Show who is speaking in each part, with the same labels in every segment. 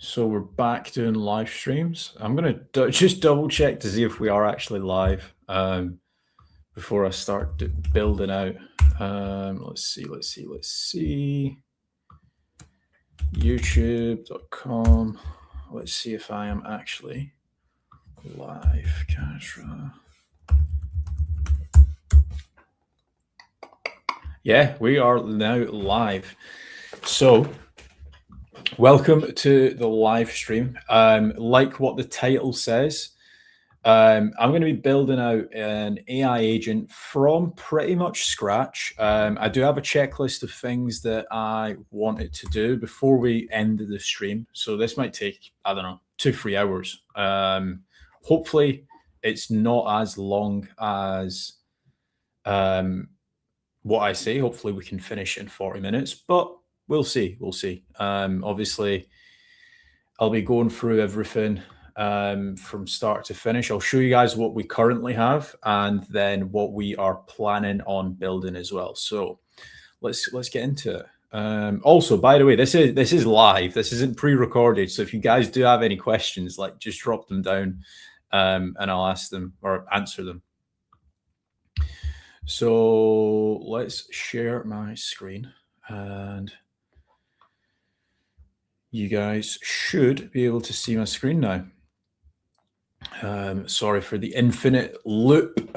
Speaker 1: So we're back doing live streams. I'm gonna just double check to see if we are actually live before I start building out. Let's see. YouTube.com. Let's see if I am actually live. Kazra. Yeah, we are now live. So welcome to the live stream. Like what the title says, I'm going to be building out an AI agent from pretty much scratch. I do have a checklist of things that I wanted to do before we end the stream. So this might take, I don't know, 2-3 hours. Hopefully it's not as long as what I say. Hopefully we can finish in 40 minutes, but we'll see. Obviously, I'll be going through everything from start to finish. I'll show you guys what we currently have and then what we are planning on building as well. So let's get into it. Also, by the way, this is live. This isn't pre-recorded. So if you guys do have any questions, like just drop them down and I'll ask them or answer them. So let's share my screen and you guys should be able to see my screen now. Sorry for the infinite loop.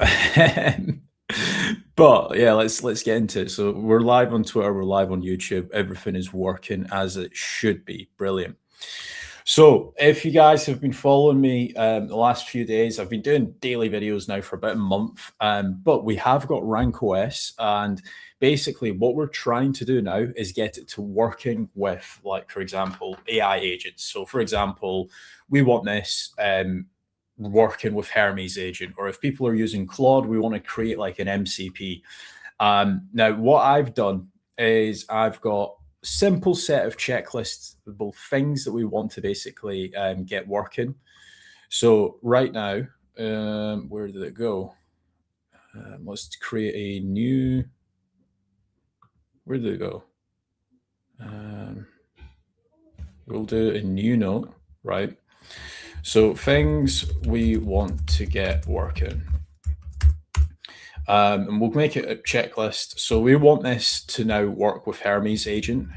Speaker 1: But yeah, let's get into it. So we're live on Twitter, we're live on YouTube. Everything is working as it should be. Brilliant. So if you guys have been following me the last few days, I've been doing daily videos now for about a month, but we have got RankOS, and basically what we're trying to do now is get it to working with, like, for example, AI agents. So for example, we want this working with Hermes agent, or if people are using Claude, we want to create like an MCP. Now what I've done is I've got simple set of checklists, both things that we want to basically get working. So right now, where did it go? Let's create a new, where did it go? We'll do a new note, right? So things we want to get working. And we'll make it a checklist. So we want this to now work with Hermes agent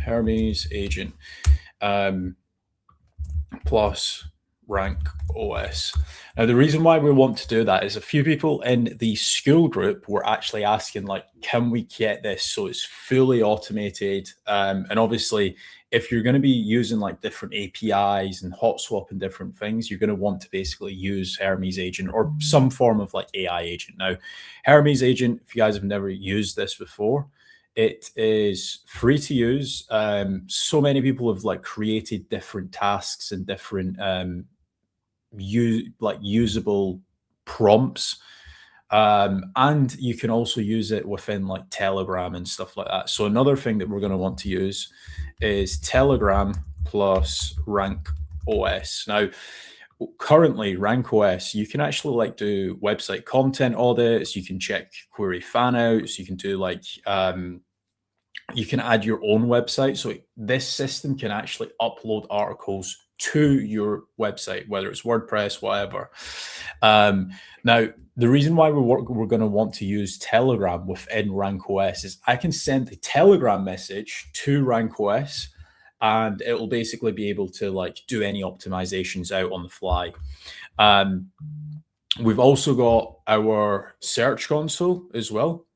Speaker 1: plus RankOS. Now, the reason why we want to do that is a few people in the school group were actually asking, like, can we get this so it's fully automated? And obviously, if you're going to be using like different APIs and hot swap and different things, you're going to want to basically use Hermes agent or some form of like AI agent. Now, Hermes agent, if you guys have never used this before, it is free to use. So many people have like created different tasks and different usable prompts. And you can also use it within like Telegram and stuff like that. So another thing that we're going to want to use is Telegram plus RankOS. Now, currently RankOS, you can actually like do website content audits, you can check query fan outs, you can do like you can add your own website. So this system can actually upload articles to your website, whether it's WordPress, whatever. Now, the reason why we're going to want to use Telegram within RankOS is I can send a Telegram message to RankOS and it will basically be able to like do any optimizations out on the fly. We've also got our search console as well.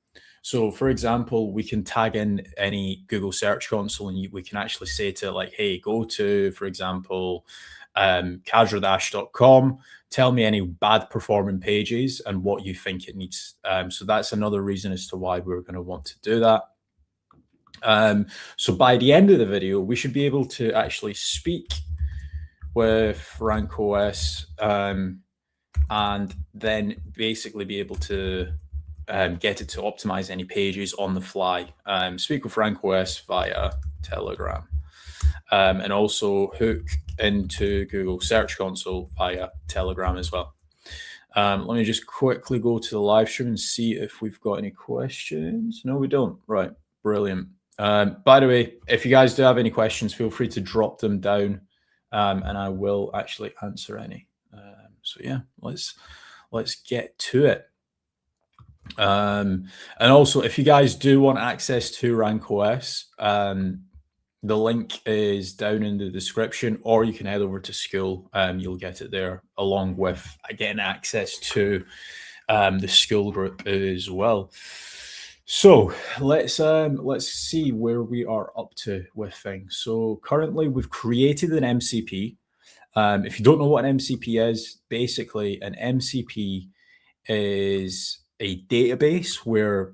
Speaker 1: So for example, we can tag in any Google Search Console and we can actually say to it like, hey, go to, for example, kazra-.com, tell me any bad performing pages and what you think it needs. So that's another reason as to why we're going to want to do that. So by the end of the video, we should be able to actually speak with RankOS and then basically be able to get it to optimize any pages on the fly. Speak with RankOS via Telegram, and also hook into Google Search Console via Telegram as well. Let me just quickly go to the live stream and see if we've got any questions. No, we don't. Right, brilliant. By the way, if you guys do have any questions, feel free to drop them down and I will actually answer any. So yeah, let's get to it. And also, if you guys do want access to RankOS, the link is down in the description, or you can head over to school. You'll get it there, along with getting access to the school group as well. So let's see where we are up to with things. So currently, we've created an MCP. If you don't know what an MCP is, basically an MCP is a database where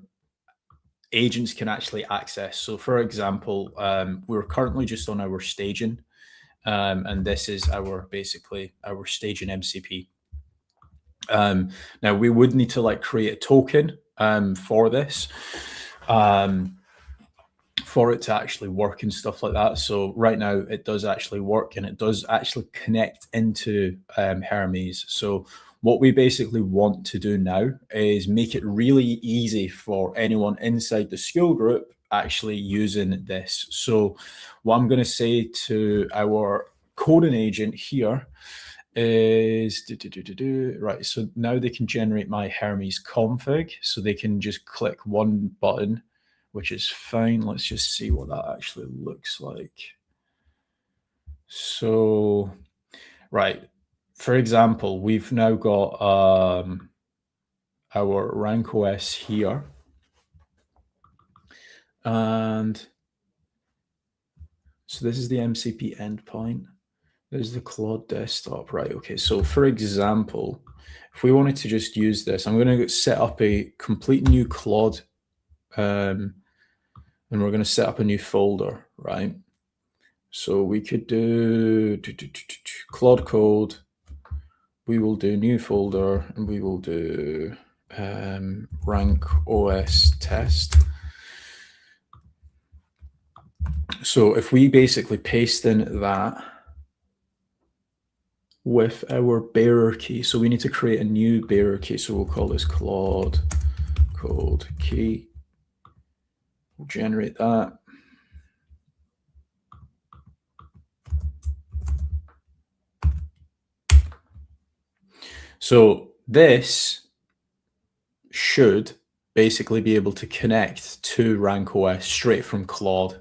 Speaker 1: agents can actually access. So, for example, we're currently just on our staging, and this is basically our staging MCP. Now we would need to like create a token for this. For it to actually work and stuff like that. So right now it does actually work, and it does actually connect into Hermes. So what we basically want to do now is make it really easy for anyone inside the school group actually using this. So what I'm going to say to our coding agent here is right. So now they can generate my Hermes config. So they can just click one button, which is fine. Let's just see what that actually looks like. So, right, for example, we've now got our RankOS here. And so this is the MCP endpoint. There's the Claude desktop, right? Okay, so for example, if we wanted to just use this, I'm going to set up a complete new Claude, and we're going to set up a new folder, right? So we could do Claude code. We will do new folder, and we will do RankOS test. So if we basically paste in that with our bearer key, so we need to create a new bearer key. So we'll call this Claude code key. We'll generate that. So this should basically be able to connect to RankOS straight from Claude,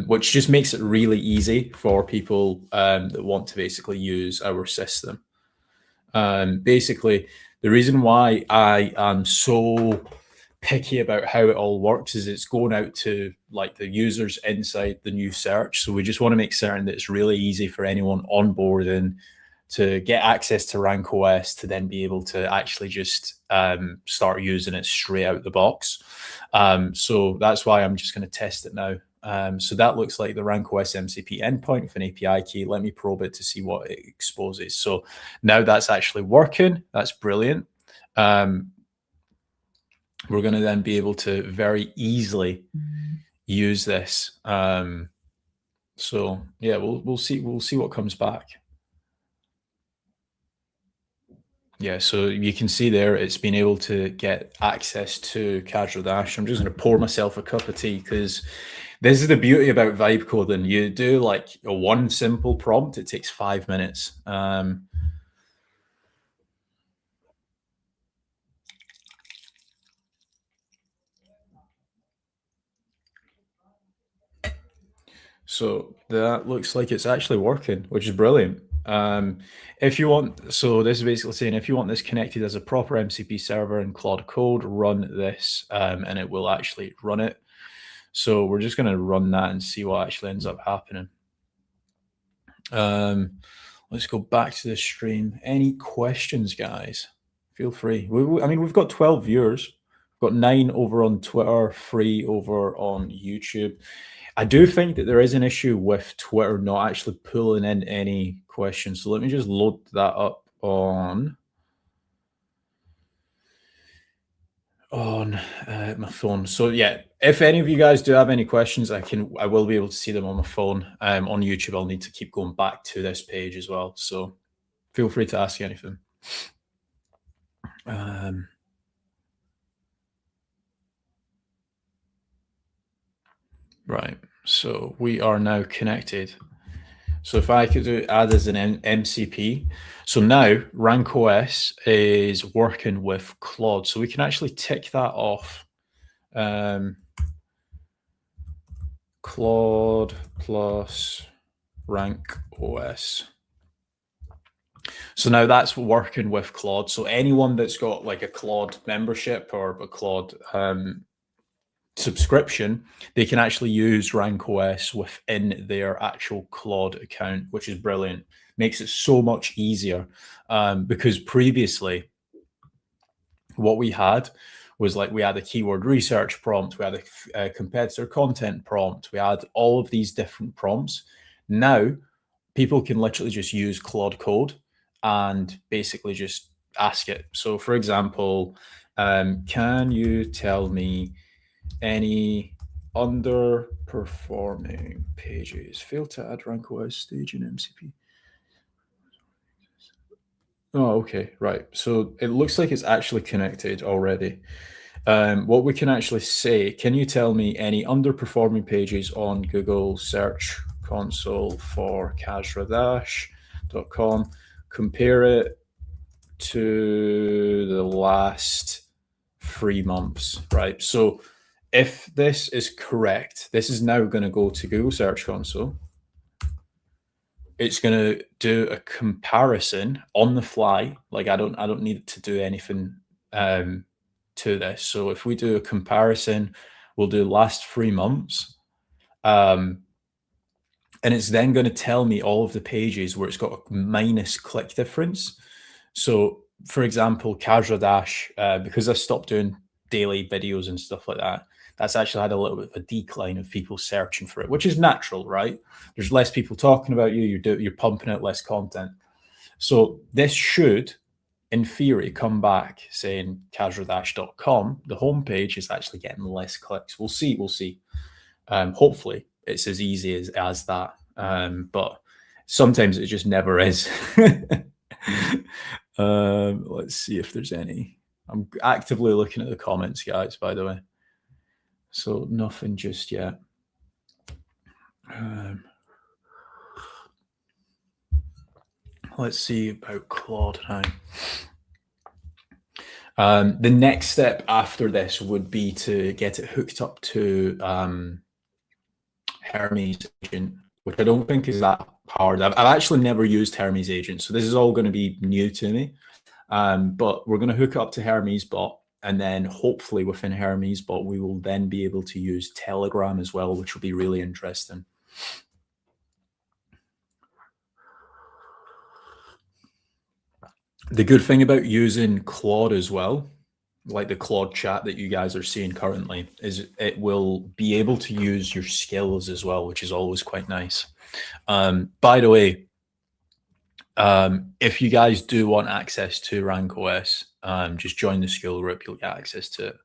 Speaker 1: which just makes it really easy for people that want to basically use our system. Basically, the reason why I am so picky about how it all works is it's going out to like the users inside the new search. So we just want to make certain that it's really easy for anyone onboarding to get access to RankOS to then be able to actually just start using it straight out the box. So that's why I'm just going to test it now. So that looks like the RankOS MCP endpoint with an API key. Let me probe it to see what it exposes. So now that's actually working. That's brilliant. We're going to then be able to very easily use this. So yeah, we'll see what comes back. Yeah, so you can see there it's been able to get access to Casual Dash. I'm just going to pour myself a cup of tea because this is the beauty about vibe coding. You do like a one simple prompt, it takes 5 minutes. So that looks like it's actually working, which is brilliant. If you want, so this is basically saying if you want this connected as a proper MCP server in Claude Code, run this, and it will actually run it. So we're just going to run that and see what actually ends up happening. Let's go back to the stream. Any questions, guys? Feel free. I mean, we've got 12 viewers. We've got 9 over on Twitter, 3 over on YouTube. I do think that there is an issue with Twitter not actually pulling in any questions. So let me just load that up on my phone. So yeah, if any of you guys do have any questions, I will be able to see them on my phone. On YouTube, I'll need to keep going back to this page as well. So feel free to ask anything. Right. So we are now connected So if I could add as an MCP, so now RankOS is working with Claude. So we can actually tick that off. Claude plus RankOS. So now that's working with Claude. So anyone that's got like a Claude membership or a Claude subscription, they can actually use RankOS within their actual Claude account, which is brilliant. Makes it so much easier, because previously what we had was like we had a keyword research prompt, we had a competitor content prompt, we had all of these different prompts. Now people can literally just use Claude Code and basically just ask it. So for example, can you tell me any underperforming pages? Fail to add RankOS stage in MCP. Oh, okay, right. So it looks like it's actually connected already. What we can actually say, can you tell me any underperforming pages on Google Search Console for kajradash.com? Compare it to the last 3 months, right? So if this is correct, this is now going to go to Google Search Console. It's going to do a comparison on the fly. Like I don't need to do anything to this. So if we do a comparison, we'll do last 3 months. And it's then going to tell me all of the pages where it's got a minus click difference. So for example, Kajradash, because I stopped doing daily videos and stuff like that, that's actually had a little bit of a decline of people searching for it, which is natural, right? There's less people talking about you. You're pumping out less content. So this should, in theory, come back saying kajradash.com. The homepage is actually getting less clicks. We'll see. We'll see. Hopefully, it's as easy as that. But sometimes it just never is. Let's see if there's any. I'm actively looking at the comments, guys, by the way. So nothing just yet. Let's see about Claude now. The next step after this would be to get it hooked up to Hermes Agent, which I don't think is that hard. I've actually never used Hermes Agent, so this is all going to be new to me. But we're going to hook up to Hermes Bot, and then hopefully within Hermes Bot, we will then be able to use Telegram as well, which will be really interesting. The good thing about using Claude as well, like the Claude chat that you guys are seeing currently, is it will be able to use your skills as well, which is always quite nice. By the way, if you guys do want access to RankOS, just join the skill group, you'll get access to it.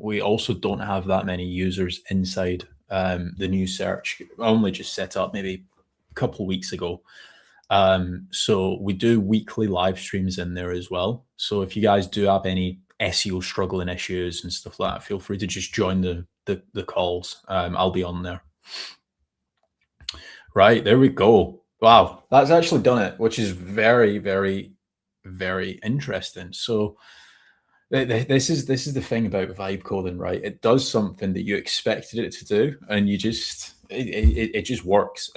Speaker 1: We also don't have that many users inside the new search. I only just set up maybe a couple of weeks ago. So we do weekly live streams in there as well. So if you guys do have any SEO struggling issues and stuff like that, feel free to just join the calls. I'll be on there. Right, there we go. Wow, that's actually done it, which is very, very, very interesting. So this is the thing about vibe coding, right? It does something that you expected it to do, and you just it just works.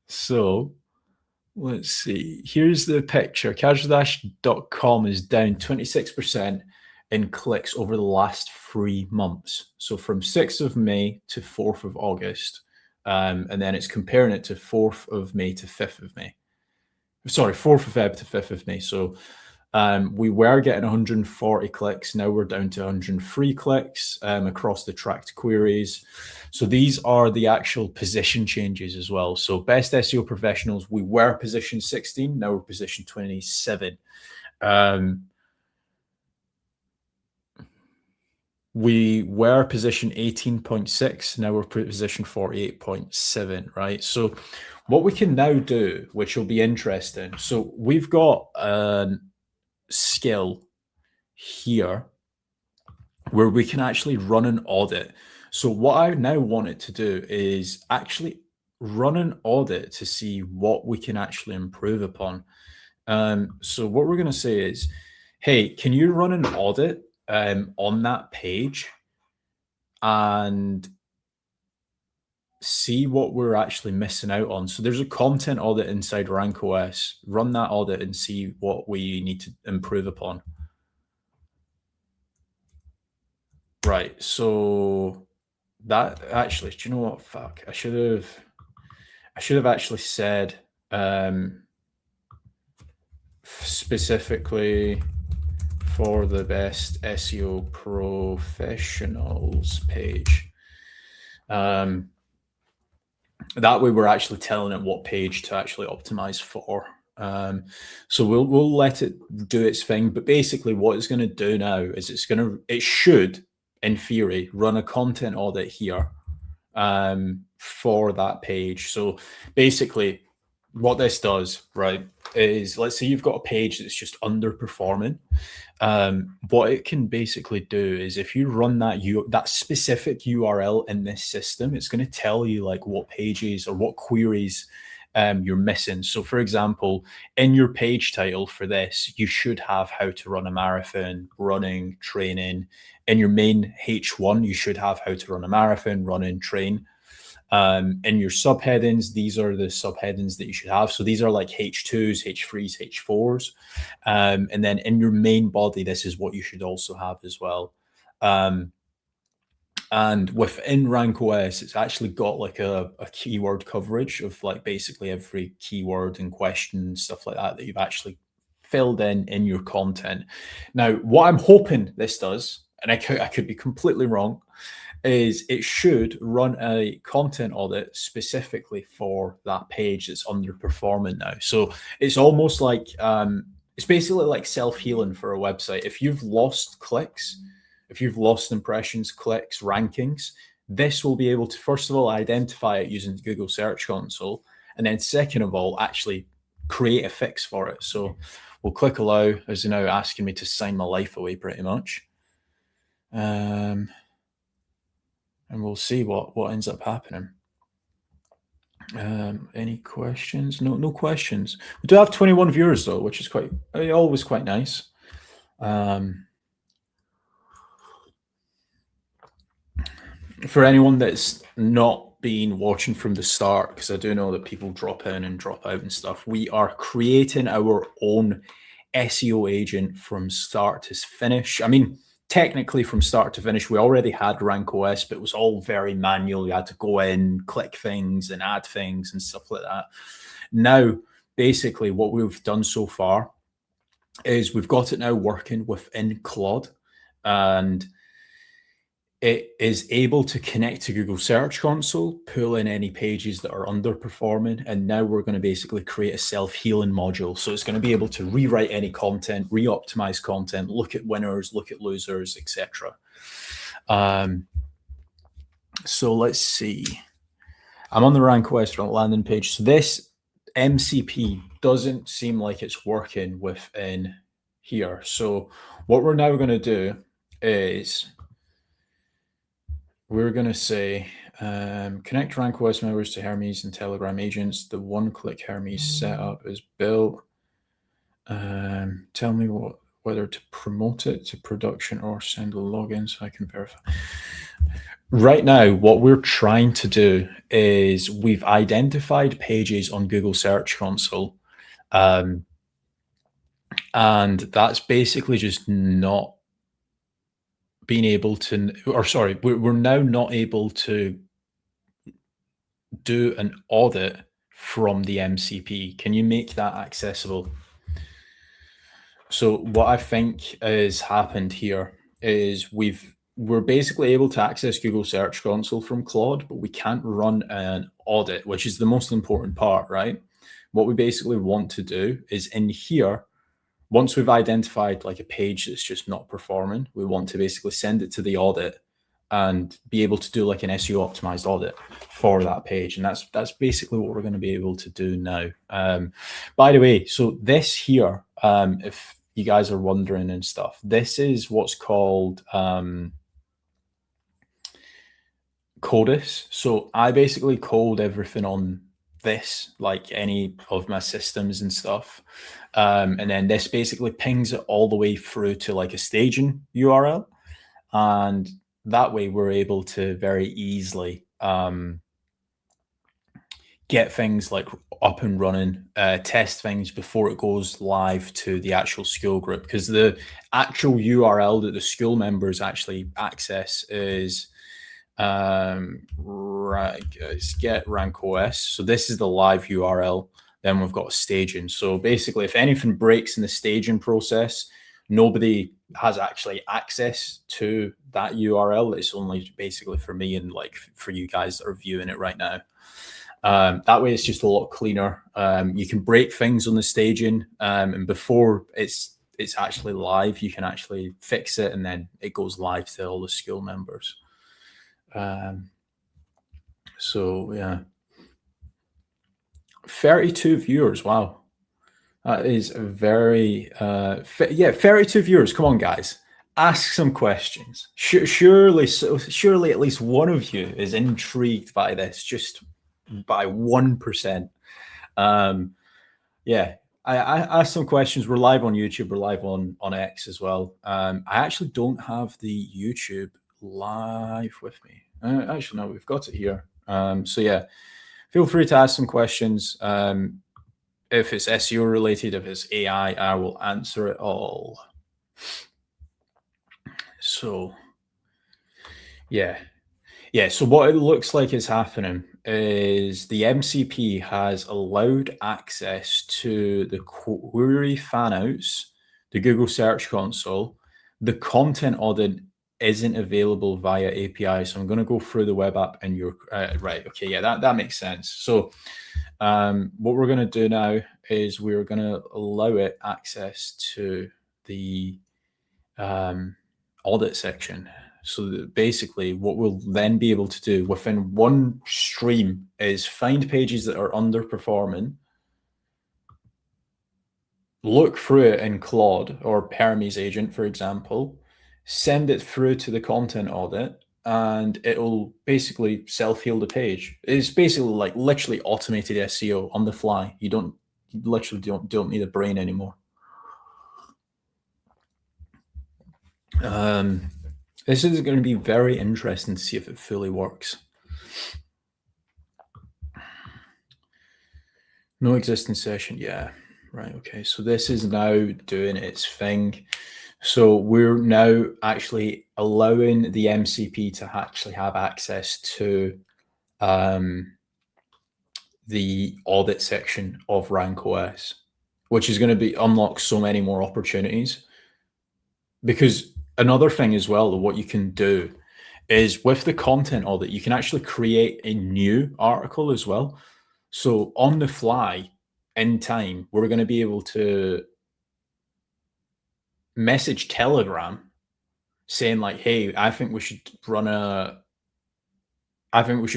Speaker 1: So let's see. Here's the picture. Kajradash.com is down 26% in clicks over the last 3 months. So from 6th of May to 4th of August. And then it's comparing it to 4th of May to 5th of May. Sorry, 4th of Feb to 5th of May. So we were getting 140 clicks. Now we're down to 103 clicks across the tracked queries. So these are the actual position changes as well. So best SEO professionals, we were position 16. Now we're position 27. We were position 18.6. Now we're position 48.7, right? So what we can now do, which will be interesting. So we've got a skill here where we can actually run an audit So what I now want it to do is actually run an audit to see what we can actually improve upon. So what we're going to say is, hey, can you run an audit on that page and see what we're actually missing out on? So there's a content audit inside RankOS. Run that audit and see what we need to improve upon. Right. So that actually, do you know what? Fuck. I should have actually said specifically for the best SEO professionals page. That way we're actually telling it what page to actually optimize for. So we'll let it do its thing, but basically what it's going to do now is it should, in theory, run a content audit here for that page. So basically what this does, right, is let's say you've got a page that's just underperforming. What it can basically do is if you run that specific URL in this system, it's going to tell you like what pages or what queries you're missing. So for example, in your page title for this, you should have how to run a marathon, running, training. In your main H1, you should have how to run a marathon, running, train. In your subheadings, these are the subheadings that you should have. So these are like H2s, H3s, H4s. And then in your main body, this is what you should also have as well. And within RankOS, it's actually got like a keyword coverage of like basically every keyword and question, stuff like that you've actually filled in your content. Now, what I'm hoping this does, and I could be completely wrong, is it should run a content audit specifically for that page that's underperforming now. So it's almost like it's basically like self-healing for a website. If you've lost clicks, if you've lost impressions, clicks, rankings, this will be able to, first of all, identify it using Google Search Console, and then second of all, actually create a fix for it. So we'll click allow, as they're now asking me to sign my life away pretty much. And we'll see what ends up happening. Any questions? No questions. We do have 21 viewers though, which is always quite nice. For anyone that's not been watching from the start, because I do know that people drop in and drop out and stuff, we are creating our own SEO agent from start to finish. I mean, technically from start to finish, we already had RankOS, but it was all very manual. You had to go in, click things and add things and stuff like that. Now, basically what we've done so far is we've got it now working within Claude, and it is able to connect to Google Search Console, pull in any pages that are underperforming, and now we're going to basically create a self-healing module. So it's going to be able to rewrite any content, re-optimize content, look at winners, look at losers, etc. So let's see. I'm on the RankOS landing page. So this MCP doesn't seem like it's working within here. So what we're now going to do is we're going to say connect RankOS members to Hermes and Telegram agents. The one-click Hermes setup is built. Tell me whether to promote it to production or send a login so I can verify. Right now, what we're trying to do is we've identified pages on Google Search Console, and that's basically just not being able to, or sorry, we're now not able to do an audit from the MCP. Can you make that accessible? So what I think has happened here is we're basically able to access Google Search Console from Claude, but we can't run an audit, which is the most important part, right? What we basically want to do is in here, once we've identified like a page that's just not performing, we want to basically send it to the audit and be able to do like an SEO optimized audit for that page. And that's basically what we're going to be able to do now. By the way, so this here, if you guys are wondering and stuff, this is what's called Codis. So I basically code everything on this, like any of my systems and stuff. And then this basically pings it all the way through to like a staging URL. And that way we're able to very easily get things like up and running, test things before it goes live to the actual school group. Because the actual URL that the school members actually access is get RankOS. So this is the live URL. Then we've got staging. So basically, if anything breaks in the staging process, nobody has actually access to that URL. It's only basically for me and like for you guys that are viewing it right now. That way, it's just a lot cleaner. You can break things on the staging, and before it's actually live, you can actually fix it, and then it goes live to all the school members. So yeah, 32 viewers. Wow, that is very yeah, 32 viewers. Come on, guys, ask some questions. Surely at least one of you is intrigued by this, just by 1%. Yeah, I asked some questions. We're live on YouTube. We're live on X as well. I actually don't have the YouTube live with me. Actually, no, we've got it here. So yeah, feel free to ask some questions. If it's SEO related, if it's AI, I will answer it all. So yeah. So what it looks like is happening is the MCP has allowed access to the query fanouts, the Google Search Console. The content audit isn't available via API. So I'm going to go through the web app and you're right. Okay. Yeah, that makes sense. So what we're going to do now is we're going to allow it access to the audit section. So basically what we'll then be able to do within one stream is find pages that are underperforming, look through it in Claude or Hermes agent, for example, send it through to the content audit, and it'll basically self-heal the page. It's basically like literally automated SEO on the fly. You literally don't need a brain anymore. This is going to be very interesting to see if it fully works. No existing session. Yeah. Right. Okay. So this is now doing its thing. So we're now actually allowing the MCP to actually have access to the audit section of RankOS, which is going to be unlock so many more opportunities. Because another thing as well, what you can do is with the content audit, you can actually create a new article as well. So on the fly, in time, we're going to be able to message Telegram saying like, hey, I think we should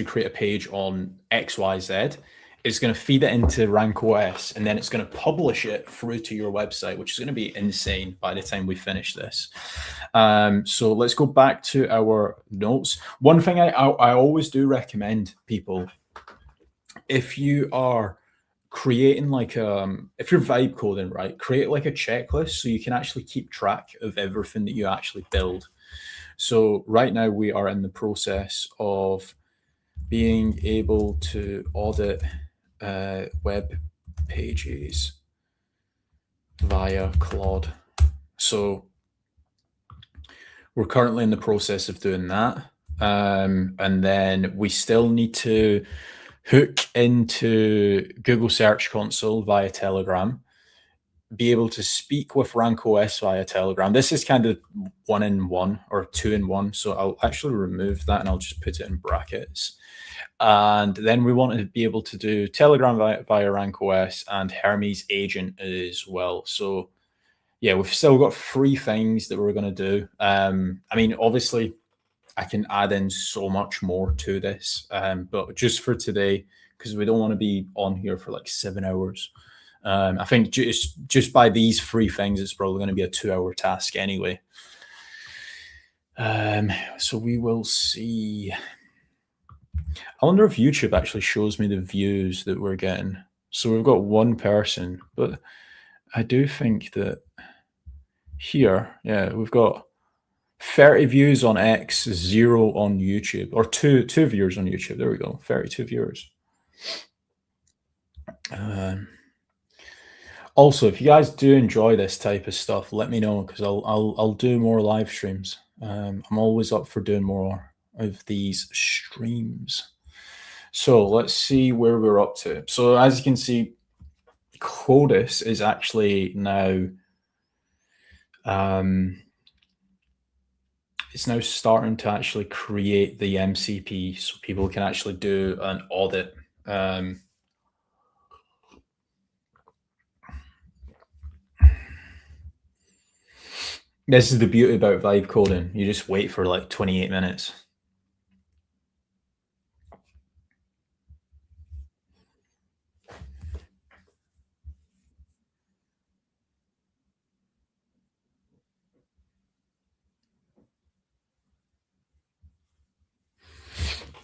Speaker 1: create a page on XYZ. It's going to feed it into RankOS, and then it's going to publish it through to your website, which is going to be insane by the time we finish this. So let's go back to our notes. One thing I always do recommend people, if you are creating like if you're vibe coding, right, create like a checklist so you can actually keep track of everything that you actually build. So right now we are in the process of being able to audit web pages via Claude. So we're currently in the process of doing that. And then we still need to hook into Google Search Console via Telegram, be able to speak with RankOS via Telegram. This is kind of 1-in-1 or 2-in-1. So I'll actually remove that and I'll just put it in brackets. And then we want to be able to do Telegram via RankOS and Hermes agent as well. So yeah, we've still got 3 things that we're going to do. I mean, obviously I can add in so much more to this, but just for today, because we don't want to be on here for like 7 hours. I think just by these 3 things, it's probably going to be a 2-hour task anyway. So we will see. I wonder if YouTube actually shows me the views that we're getting. So we've got one person, but I do think that here, yeah, we've got 30 views on X, 0 on YouTube, or two viewers on YouTube. There we go, 32 viewers. Also, if you guys do enjoy this type of stuff, let me know, because I'll do more live streams. I'm always up for doing more of these streams. So let's see where we're up to. So as you can see, CODIS is actually now it's now starting to actually create the MCP, so people can actually do an audit. This is the beauty about vibe coding. You just wait for like 28 minutes.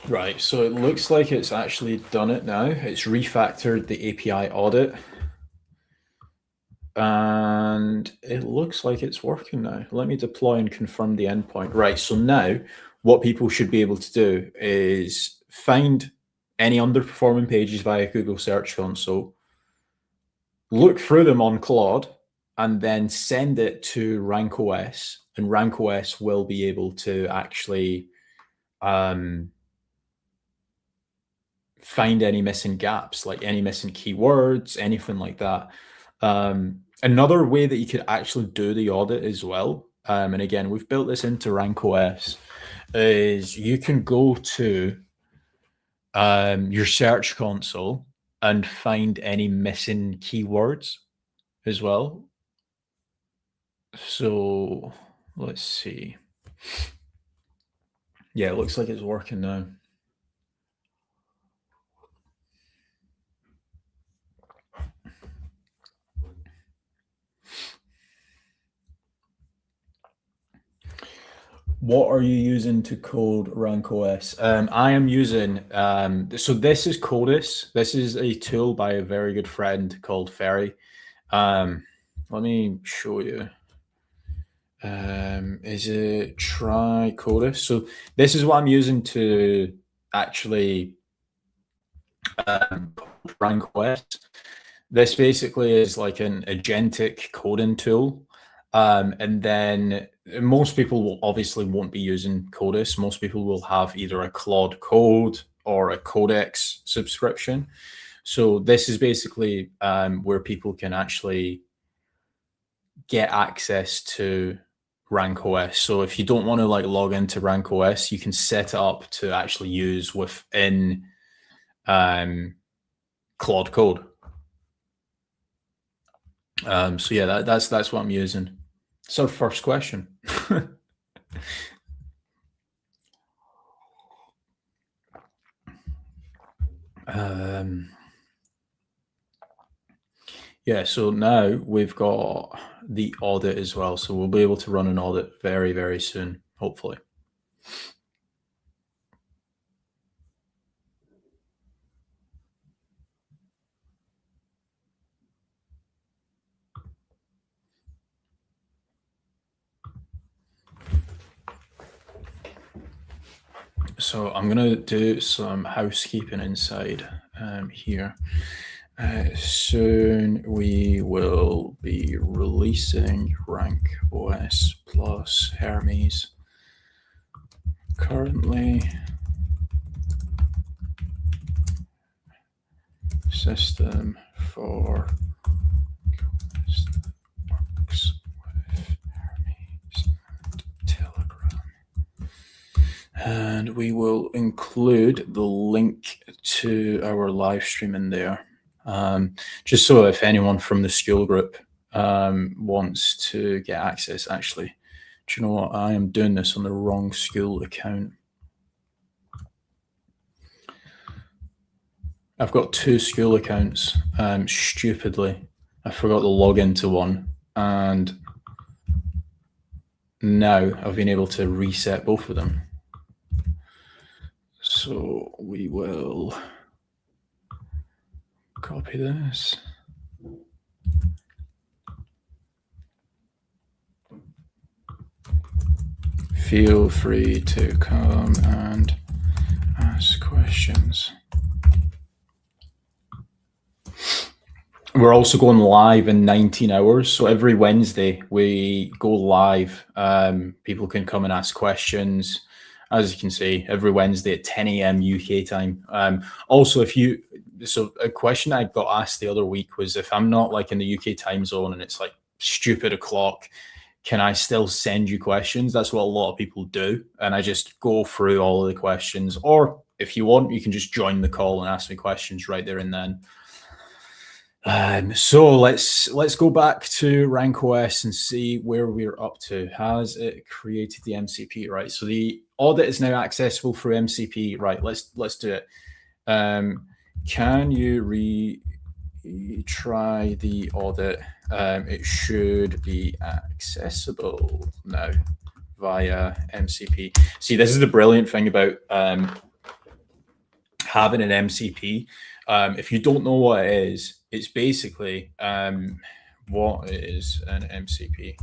Speaker 1: Right, so it looks like it's actually done it now. It's refactored the API audit. And it looks like it's working now. Let me deploy and confirm the endpoint. Right, so now what people should be able to do is find any underperforming pages via Google Search Console, look through them on Claude, and then send it to RankOS, and RankOS will be able to actually find any missing gaps, like any missing keywords, anything like that. Another way that you could actually do the audit as well, and again, we've built this into RankOS, is you can go to your search console and find any missing keywords as well. So let's see. Yeah, it looks like it's working now. What are you using to code RankOS? I am using, so this is CODIS. This is a tool by a very good friend called Ferry. Let me show you. Is it try CODIS? So this is what I'm using to actually RankOS. This basically is like an agentic coding tool. And then most people will obviously won't be using CODIS. Most people will have either a Claude Code or a Codex subscription. So this is basically where people can actually get access to RankOS. So if you don't want to like log into RankOS, you can set it up to actually use within Claude Code. So yeah, that's what I'm using. So first question. Yeah, so now we've got the audit as well. So we'll be able to run an audit very, very soon, hopefully. So I'm going to do some housekeeping inside here. Soon we will be releasing RankOS plus Hermes. Currently, system for works with Hermes and Telegram. And we will include the link to our live stream in there. Just so if anyone from the school group wants to get access, actually, do you know what? I am doing this on the wrong school account. I've got two school accounts. Stupidly, I forgot to log into one, and now I've been able to reset both of them. So we will copy this. Feel free to come and ask questions. We're also going live in 19 hours. So every Wednesday we go live. People can come and ask questions. As you can see, every Wednesday at 10 a.m. UK time. Also, so a question I got asked the other week was, if I'm not like in the UK time zone and it's like stupid o'clock, can I still send you questions? That's what a lot of people do. And I just go through all of the questions. Or if you want, you can just join the call and ask me questions right there and then. So let's go back to RankOS and see where we're up to. Has it created the MCP? Right. So the audit is now accessible through MCP. Right. Let's do it. Can you retry the audit? It should be accessible now via MCP. See, this is the brilliant thing about having an MCP. If you don't know what it is, it's basically what is an MCP?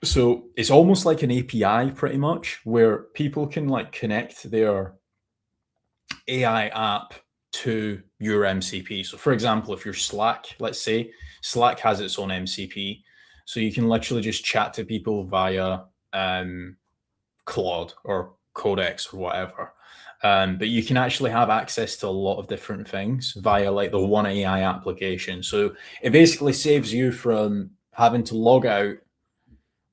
Speaker 1: So it's almost like an API pretty much, where people can like connect their AI app to your MCP. So for example, if you're Slack, let's say Slack has its own MCP. So you can literally just chat to people via Claude or Codex or whatever. But you can actually have access to a lot of different things via like the One AI application. So it basically saves you from having to log out,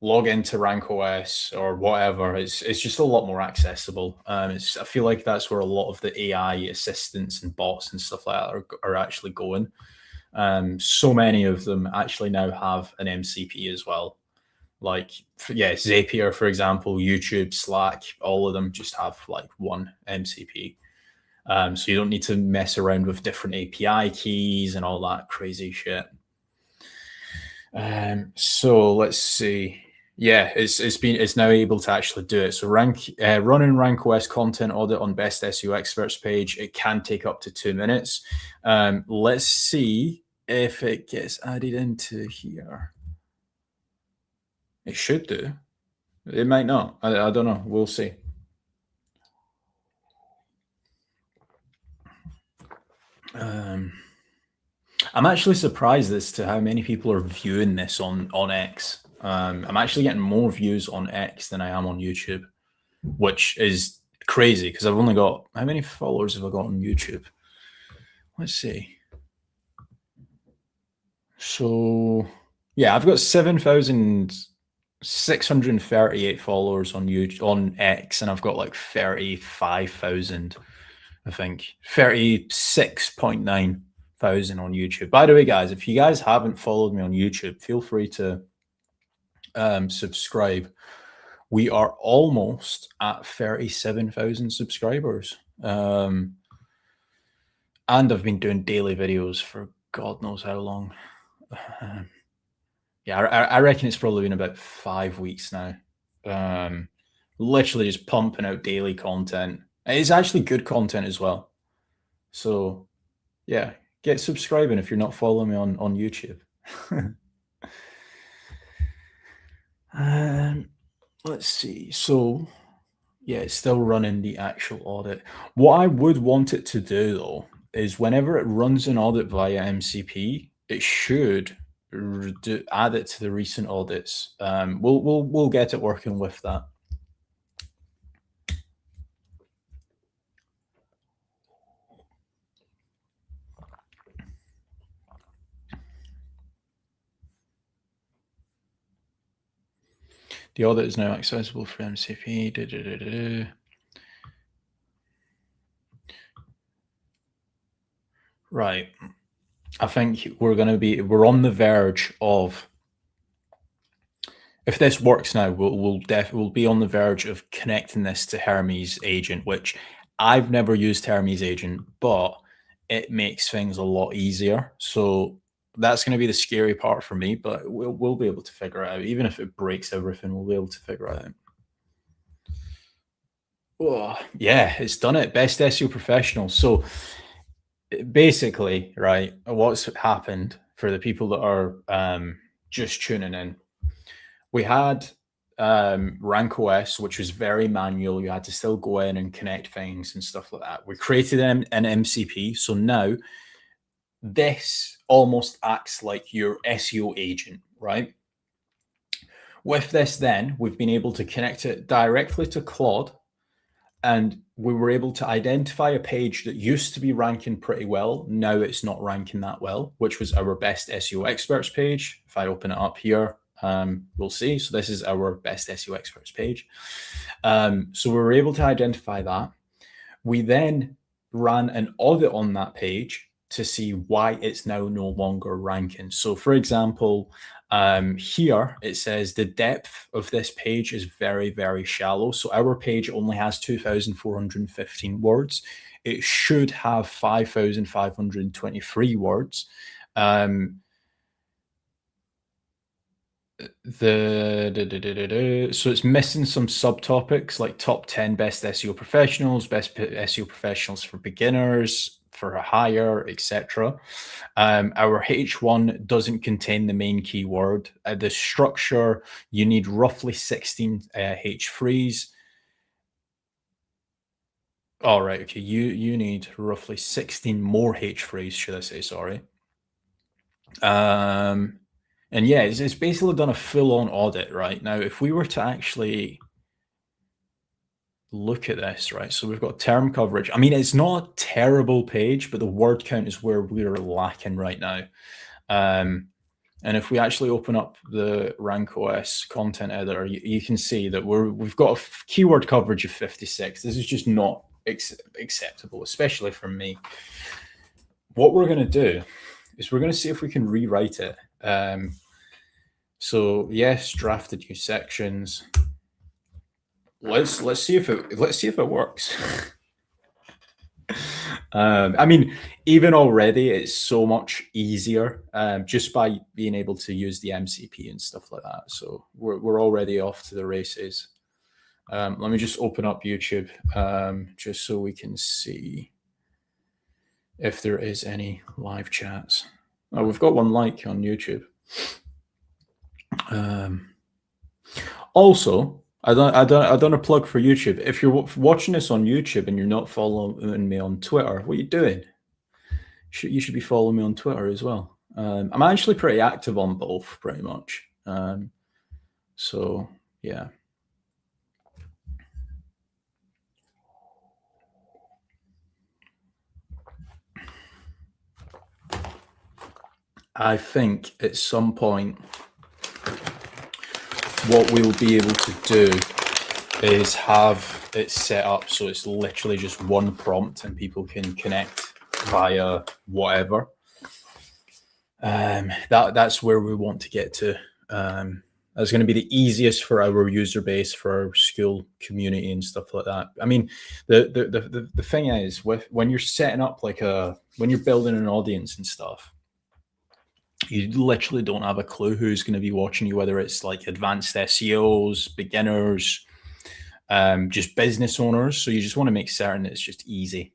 Speaker 1: log into RankOS or whatever. It's just a lot more accessible. I feel like that's where a lot of the AI assistants and bots and stuff like that are actually going. So many of them actually now have an MCP as well. Like, yeah, Zapier, for example, YouTube, Slack, all of them just have like one MCP. So you don't need to mess around with different API keys and all that crazy shit. So let's see. Yeah, it's now able to actually do it. So running RankOS content audit on best SEO experts page, it can take up to 2 minutes. Let's see if it gets added into here. It should do. It might not. I don't know. We'll see. I'm actually surprised as to how many people are viewing this on X. I'm actually getting more views on X than I am on YouTube, which is crazy because I've only got, how many followers have I got on YouTube? Let's see. So yeah, I've got 7,638 followers on YouTube, on X, and I've got like 35,000, I think 36.9 thousand on YouTube. By the way, guys, if you guys haven't followed me on YouTube, feel free to subscribe. We are almost at 37,000 subscribers. And I've been doing daily videos for God knows how long. Yeah, I reckon it's probably been about 5 weeks now. Literally just pumping out daily content. It's actually good content as well. So yeah, get subscribing if you're not following me on YouTube. Let's see. So yeah, it's still running the actual audit. What I would want it to do though is whenever it runs an audit via MCP, it should add it to the recent audits. We'll get it working with that. The audit is now accessible for MCP. Right. I think we're on the verge of, if this works now, we'll be on the verge of connecting this to Hermes Agent, which I've never used Hermes Agent, but it makes things a lot easier. So that's going to be the scary part for me, but we'll be able to figure it out. Even if it breaks everything, we'll be able to figure it out. Oh, yeah, it's done it. Best SEO professional. So basically, right, what's happened for the people that are just tuning in, we had RankOS, which was very manual. You had to still go in and connect things and stuff like that. We created an MCP. So now this almost acts like your SEO agent, right? With this, then we've been able to connect it directly to Claude, and we were able to identify a page that used to be ranking pretty well. Now it's not ranking that well, which was our best SEO experts page. If I open it up here, we'll see. So this is our best SEO experts page. So we were able to identify that. We then ran an audit on that page to see why it's now no longer ranking. So for example, here it says the depth of this page is very, very shallow. So our page only has 2,415 words. It should have 5,523 words. So it's missing some subtopics like top 10 best SEO professionals, best SEO professionals for beginners, for a hire, etc. Our H1 doesn't contain the main keyword. The structure, you need roughly 16 H3s. All right, okay, you need roughly 16 more H3s, should I say, sorry. And yeah, it's basically done a full-on audit, right? Now, if we were to actually look at this, right? So we've got term coverage. I mean, it's not a terrible page, but the word count is where we're lacking right now. And if we actually open up the RankOS content editor, you can see that we've got a keyword coverage of 56. This is just not acceptable, especially from me. What we're going to do is we're going to see if we can rewrite it. So yes, drafted new sections. Let's see if it works. I mean, even already, it's so much easier just by being able to use the MCP and stuff like that. So we're already off to the races. Let me just open up YouTube just so we can see if there is any live chats. Oh, we've got one like on YouTube. Also, I done a plug for YouTube. If you're watching this on YouTube and you're not following me on Twitter, what are you doing? You should be following me on Twitter as well. I'm actually pretty active on both, pretty much. So yeah. I think at some point, what we'll be able to do is have it set up so it's literally just one prompt and people can connect via whatever. That's where we want to get to. That's going to be the easiest for our user base, for our school community and stuff like that. I mean, the thing is, when you're setting up when you're building an audience and stuff, you literally don't have a clue who's going to be watching you, whether it's like advanced SEOs, beginners, just business owners. So you just want to make certain that it's just easy.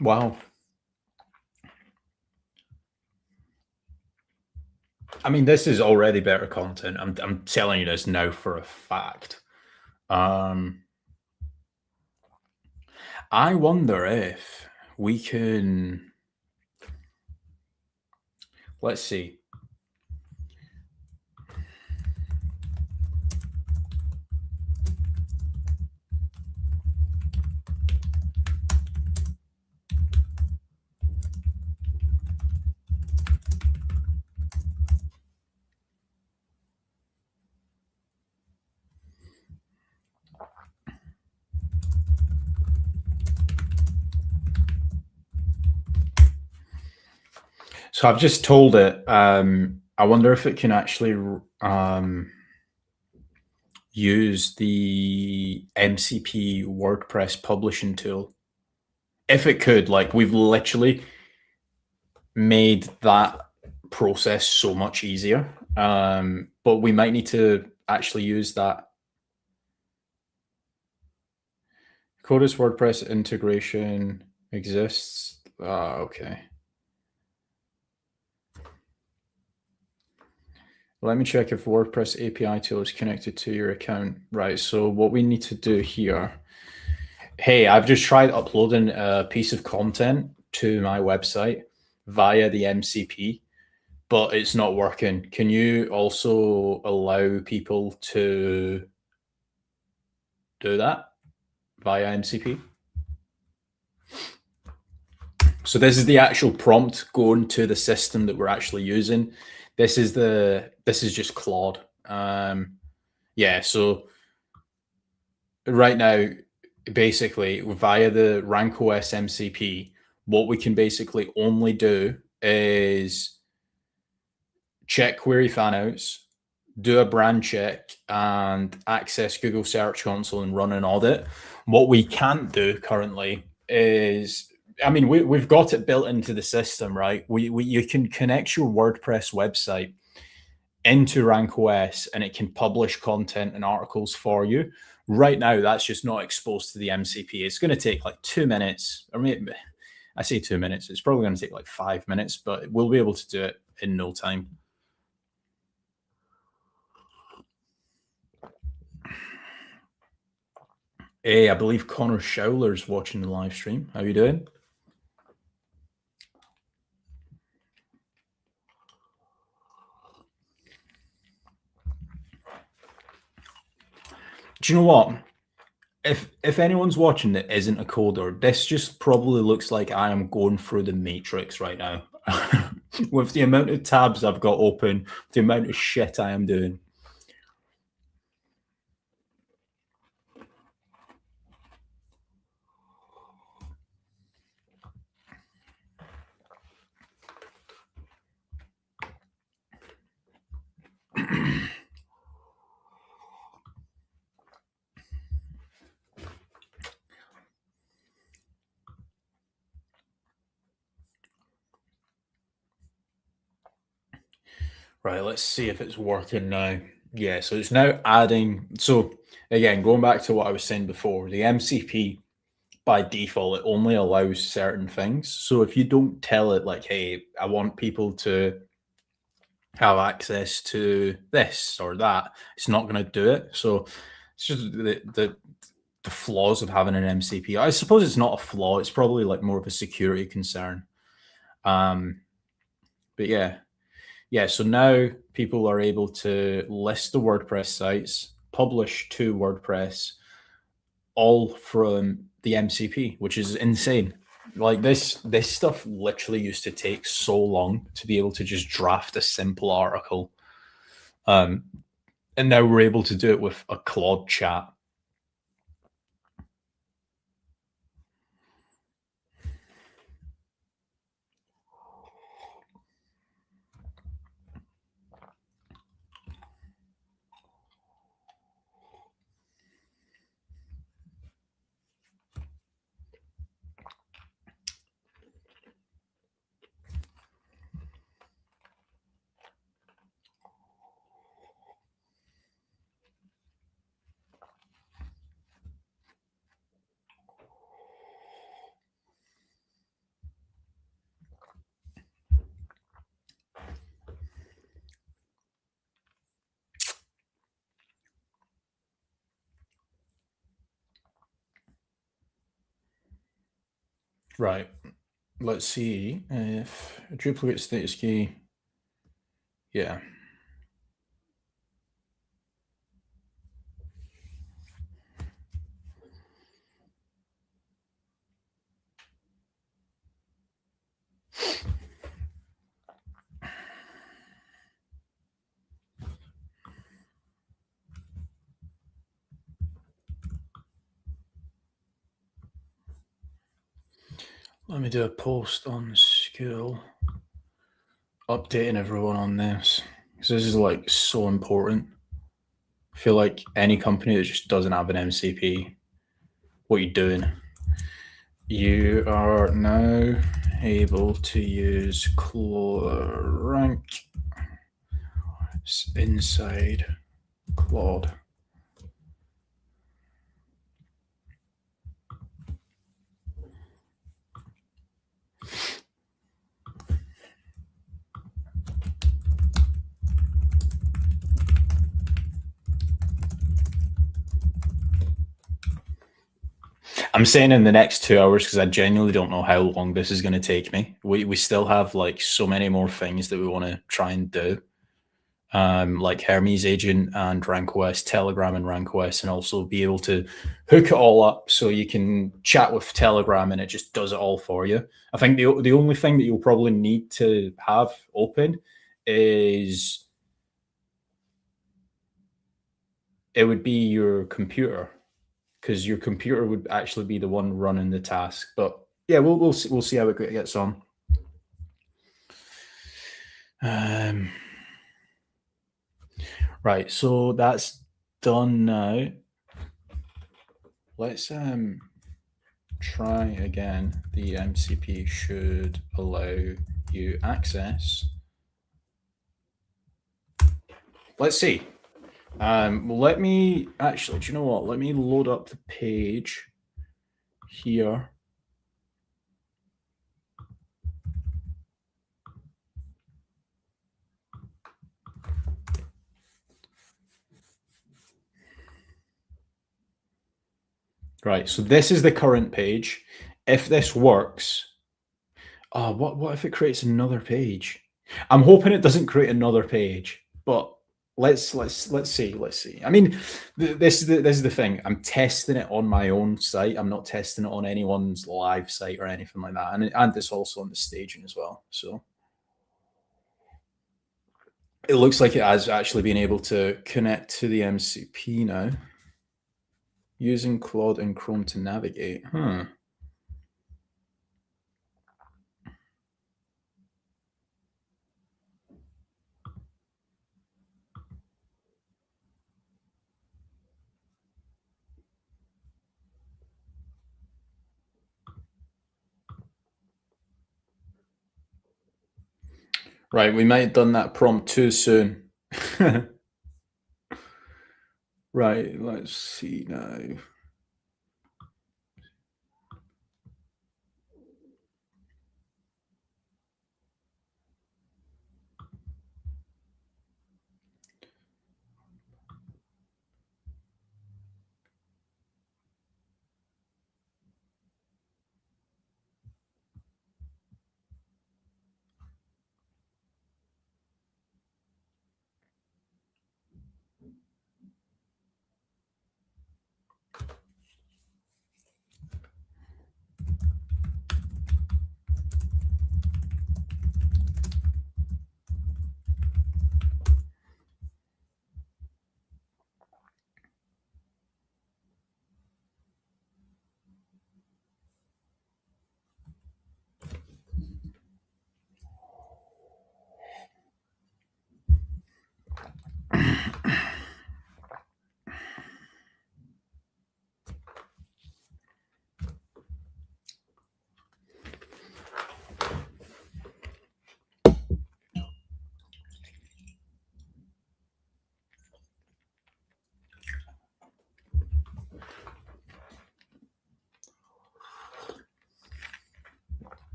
Speaker 1: Wow. I mean, this is already better content. I'm telling you this now for a fact. I wonder if we can. Let's see. So I've just told it. I wonder if it can actually use the MCP WordPress publishing tool. If it could, like, we've literally made that process so much easier. But we might need to actually use that. Codus WordPress integration exists. Okay. Let me check if WordPress API tool is connected to your account. Right, so what we need to do here. Hey, I've just tried uploading a piece of content to my website via the MCP, but it's not working. Can you also allow people to do that via MCP? So this is the actual prompt going to the system that we're actually using. This is just Claude. Yeah, so right now, basically via the RankOS MCP, what we can basically only do is check query fanouts, do a brand check, and access Google Search Console and run an audit. What we can't do currently is, I mean, we've got it built into the system, right? You can connect your WordPress website into RankOS and it can publish content and articles for you. Right now, that's just not exposed to the MCP. It's going to take like 2 minutes. I mean, I say 2 minutes. It's probably going to take like 5 minutes, but we'll be able to do it in no time. Hey, I believe Connor Schouler's watching the live stream. How are you doing? Do you know what? If anyone's watching that isn't a coder, this just probably looks like I am going through the matrix right now. With the amount of tabs I've got open, the amount of shit I am doing. Right, let's see if it's working now. Yeah, so it's now adding. So again, going back to what I was saying before, the MCP by default, it only allows certain things. So if you don't tell it like, hey, I want people to have access to this or that, it's not going to do it. So it's just the flaws of having an MCP. I suppose it's not a flaw. It's probably like more of a security concern. But yeah. So now people are able to list the WordPress sites, publish to WordPress, all from the MCP, which is insane. Like this stuff literally used to take so long to be able to just draft a simple article. And now we're able to do it with a Claude chat. Right. Let's see if a duplicate status key. Yeah. Let me do a post on school. updating everyone on this because this is like so important. I feel like any company that just doesn't have an MCP, what are you doing? You are now able to use rank inside Claude. I'm saying in the next 2 hours because I genuinely don't know how long this is going to take me. We still have like so many more things that we want to try and do, like Hermes Agent and RankOS, Telegram and RankOS, and also be able to hook it all up so you can chat with Telegram and it just does it all for you. I think the only thing that you'll probably need to have open is it would be your computer, because your computer would actually be the one running the task. But yeah, we'll see how it gets on. Right, so that's done now. Let's try again. The MCP should allow you access. Let's see. Let me actually, do you know what? Let me load up the page here. Right, so this is the current page. If this works, oh, what if it creates another page? I'm hoping it doesn't create another page, but let's see. I mean, this is the thing. I'm testing it on my own site. I'm not testing it on anyone's live site or anything like that, and it's also on the staging as well. So it looks like it has actually been able to connect to the MCP now using Claude and Chrome to navigate. Right, we might have done that prompt too soon. Right, let's see now.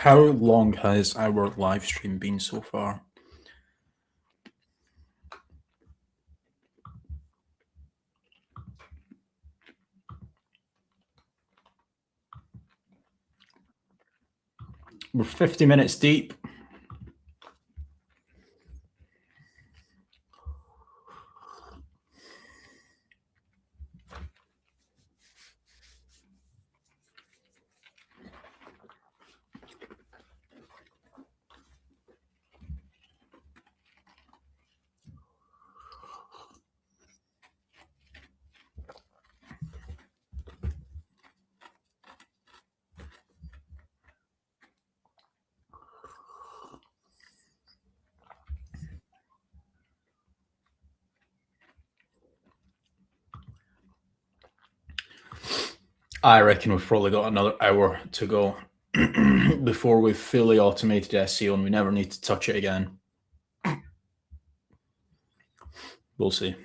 Speaker 1: How long has our live stream been so far? We're 50 minutes deep. I reckon we've probably got another hour to go before we've fully automated SEO and we never need to touch it again. We'll see.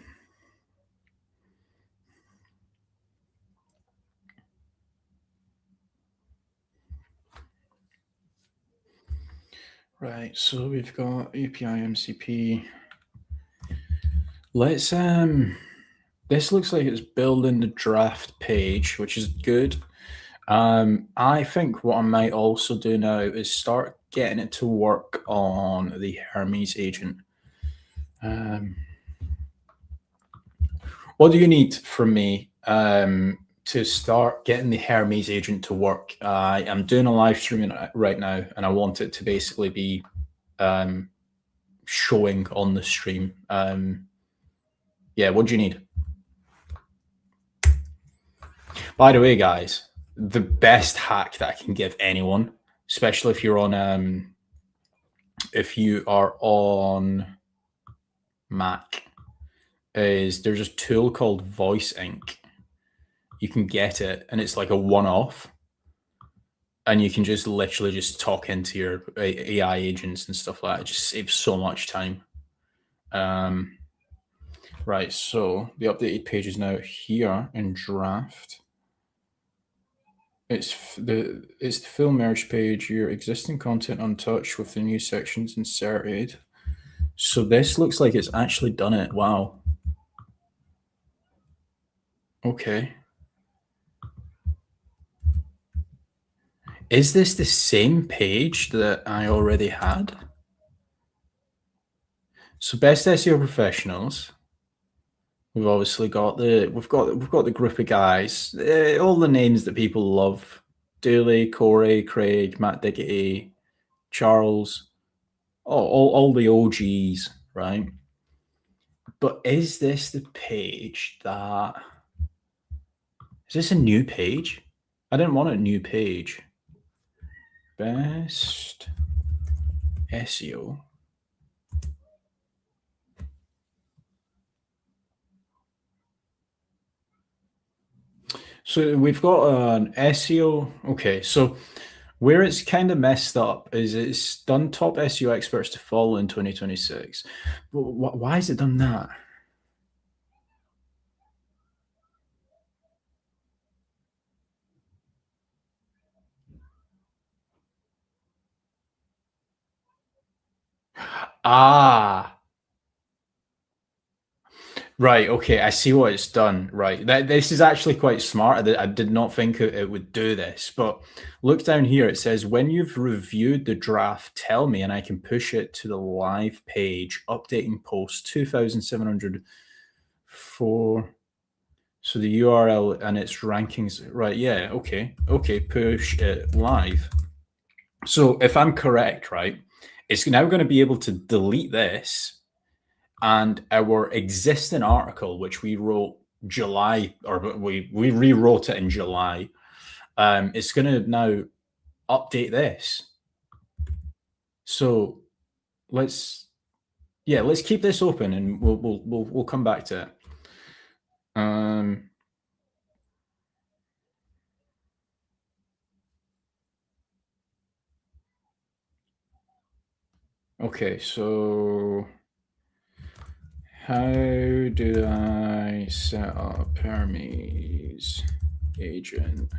Speaker 1: Right, so we've got API MCP. Let's this looks like it's building the draft page, which is good. I think what I might also do now is start getting it to work on the Hermes agent. What do you need from me to start getting the Hermes agent to work? I am doing a live streaming right now, and I want it to basically be showing on the stream. Yeah, what do you need? By the way, guys, the best hack that I can give anyone, especially if you're on if you are on Mac, is there's a tool called Voice Ink. You can get it, and it's like a one-off, and you can just literally just talk into your AI agents and stuff like that. It just saves so much time. Right, so the updated page is now here in draft. It's the full merge page, your existing content untouched with the new sections inserted. So this looks like it's actually done it. Wow. Okay. Is this the same page that I already had? So best SEO professionals. We've obviously got the group of guys, all the names that people love: Dooley, Corey, Craig, Matt Diggity, Charles, all the OGs, right? But is this the page that? Is this a new page? I didn't want a new page. Best SEO. So we've got an SEO. Okay, so where it's kind of messed up is it's done top SEO experts to follow in 2026. Why has it done that? Ah, right. Okay, I see what it's done. Right, this is actually quite smart. I did not think it would do this, but look down here. It says when you've reviewed the draft, tell me, and I can push it to the live page. Updating post 2,704. So the URL and its rankings. Right. Yeah. Okay. Okay. Push it live. So if I'm correct, right, it's now going to be able to delete this, and our existing article, which we wrote July, or we rewrote it in July, it's going to now update this. So let's keep this open, and we'll come back to it. Okay, so how do I set up Hermes agent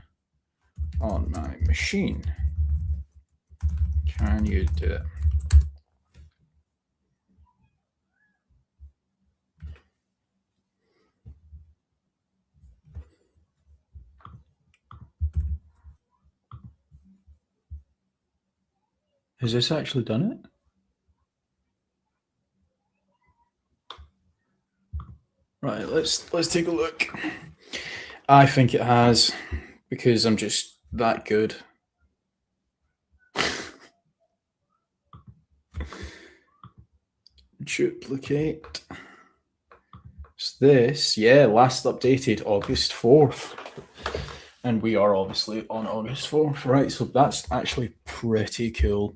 Speaker 1: on my machine? Can you do it? Has this actually done it? Right, let's take a look. I think it has, because I'm just that good. Duplicate. It's this, yeah, last updated August 4th. And we are obviously on August 4th, right? So that's actually pretty cool.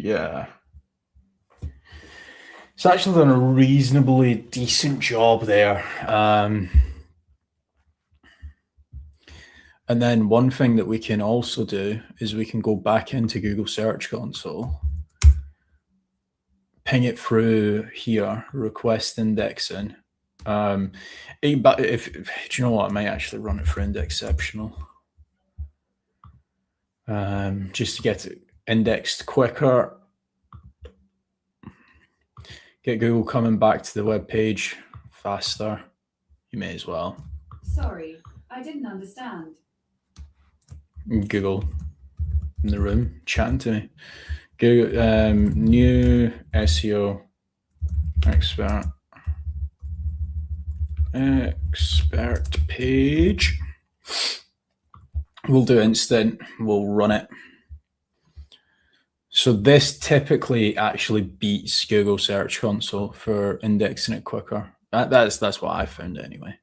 Speaker 1: Yeah. It's actually done a reasonably decent job there. And then one thing that we can also do is we can go back into Google Search Console, ping it through here, request indexing. But if do you know what, I might actually run it for Indexceptional, just to get it indexed quicker. Get Google coming back to the web page faster. You may as well.
Speaker 2: Sorry, I didn't understand.
Speaker 1: Google in the room chatting to me. Google, new SEO expert page. We'll do instant. We'll run it. So this typically actually beats Google Search Console for indexing it quicker. That's what I found anyway.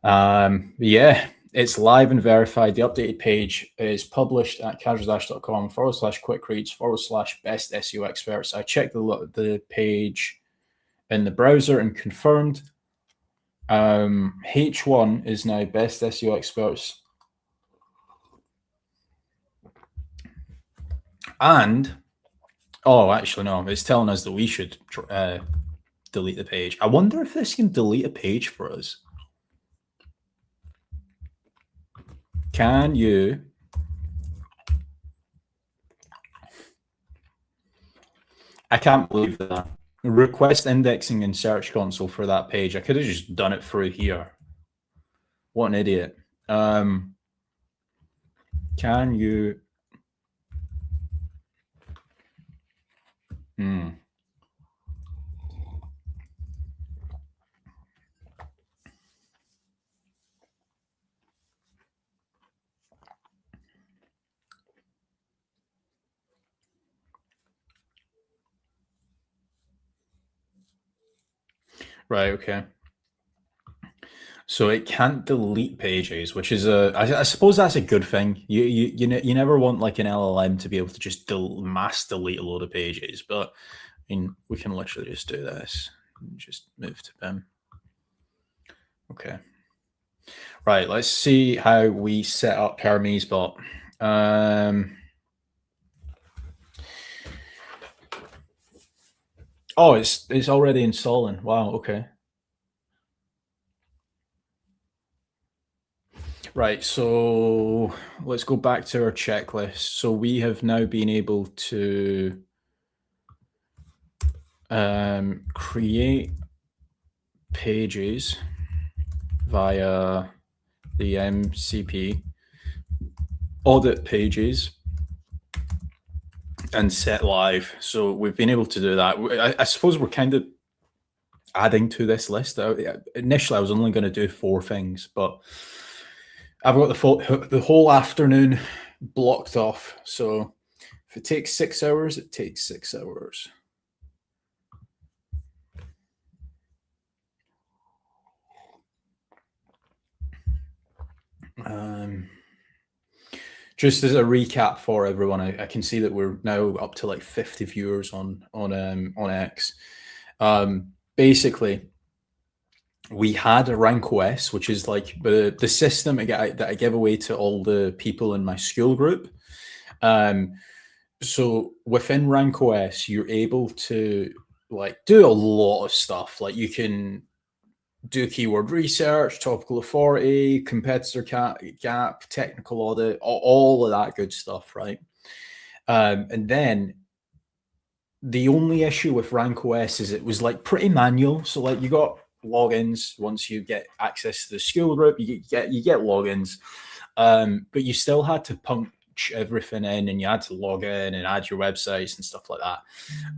Speaker 1: Yeah, it's live and verified. The updated page is published at casualdash.com/quick-reads/best SEO experts. I checked the page in the browser and confirmed. H1 is now best SEO experts. And, oh, actually, no, it's telling us that we should delete the page. I wonder if this can delete a page for us. Can you? I can't believe that. Request indexing in Search Console for that page. I could have just done it through here. What an idiot. Can you? Right, okay. So it can't delete pages, which is I suppose that's a good thing. You never want like an LLM to be able to just mass delete a load of pages, but I mean we can literally just do this and just move to BIM. Okay. Right, let's see how we set up HermesBot. Oh, it's already installing. Wow, okay. Right, so let's go back to our checklist. So we have now been able to create pages via the MCP, audit pages, and set live. So we've been able to do that. I suppose we're kind of adding to this list. Initially, I was only going to do 4 things, but I've got the whole afternoon blocked off. So if it takes 6 hours, it takes 6 hours. Just as a recap for everyone, I can see that we're now up to like 50 viewers on X. Basically, we had a RankOS, which is like the system that I give away to all the people in my school group. So within RankOS, you're able to like do a lot of stuff. Like you can do keyword research, topical authority, competitor gap, technical audit, all of that good stuff, right? And then the only issue with RankOS is it was like pretty manual. So like you got logins once you get access to the school group, you get logins, but you still had to punch everything in and you had to log in and add your websites and stuff like that.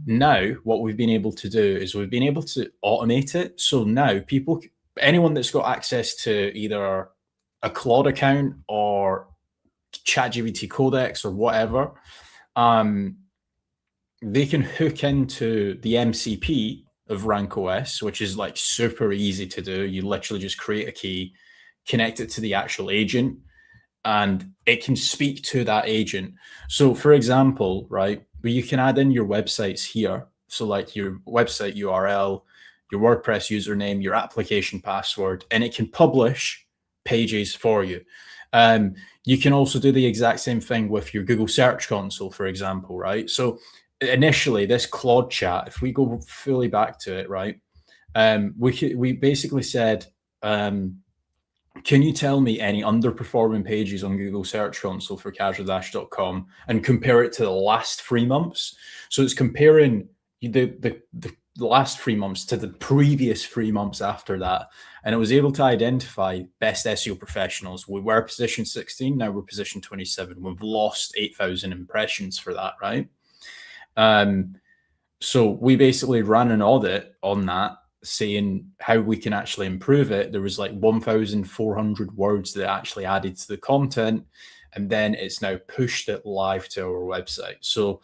Speaker 1: Now what we've been able to do is we've been able to automate it. So now anyone that's got access to either a Claude account or ChatGPT Codex or whatever, they can hook into the MCP of RankOS, which is like super easy to do. You literally just create a key, connect it to the actual agent, and it can speak to that agent. So for example, right, you can add in your websites here, So like your website URL, your WordPress username, your application password, and it can publish pages for you. You can also do the exact same thing with your Google Search Console, for example, right? So initially, this Claude chat, if we go fully back to it, right, we basically said, can you tell me any underperforming pages on Google Search Console for casualdash.com and compare it to the last 3 months? So it's comparing the last 3 months to the previous 3 months after that. And it was able to identify best SEO professionals. We were position 16, now we're position 27. We've lost 8,000 impressions for that, right? So we basically ran an audit on that, saying how we can actually improve it. There was like 1,400 words that actually added to the content, and then it's now pushed it live to our website. So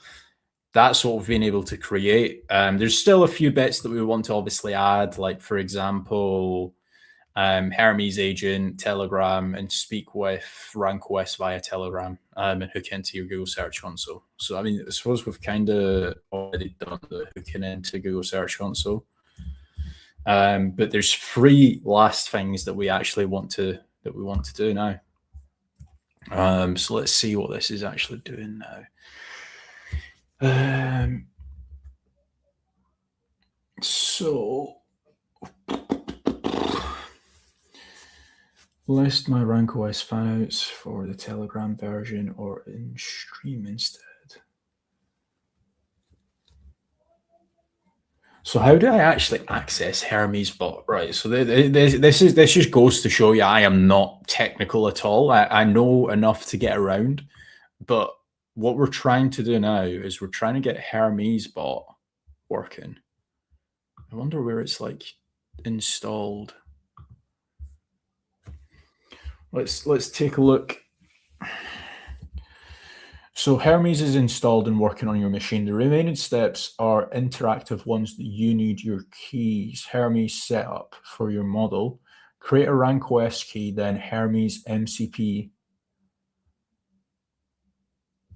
Speaker 1: that's what we've been able to create. There's still a few bits that we want to obviously add, like for example, Hermes agent, Telegram, and speak with RankOS via Telegram, and hook into your Google Search Console. So, I mean, I suppose we've kind of already done the hooking into Google Search Console. But there's 3 last things that we actually want to do now. So let's see what this is actually doing now. So list my RankOS fanouts for the Telegram version or in stream instead. So how do I actually access Hermes bot? Right. So this just goes to show you I am not technical at all. I know enough to get around, but what we're trying to do now is we're trying to get Hermes bot working. I wonder where it's like installed. Let's take a look. So Hermes is installed and working on your machine. The remaining steps are interactive ones that you need your keys. Hermes setup for your model. Create a RankOS key, then Hermes MCP.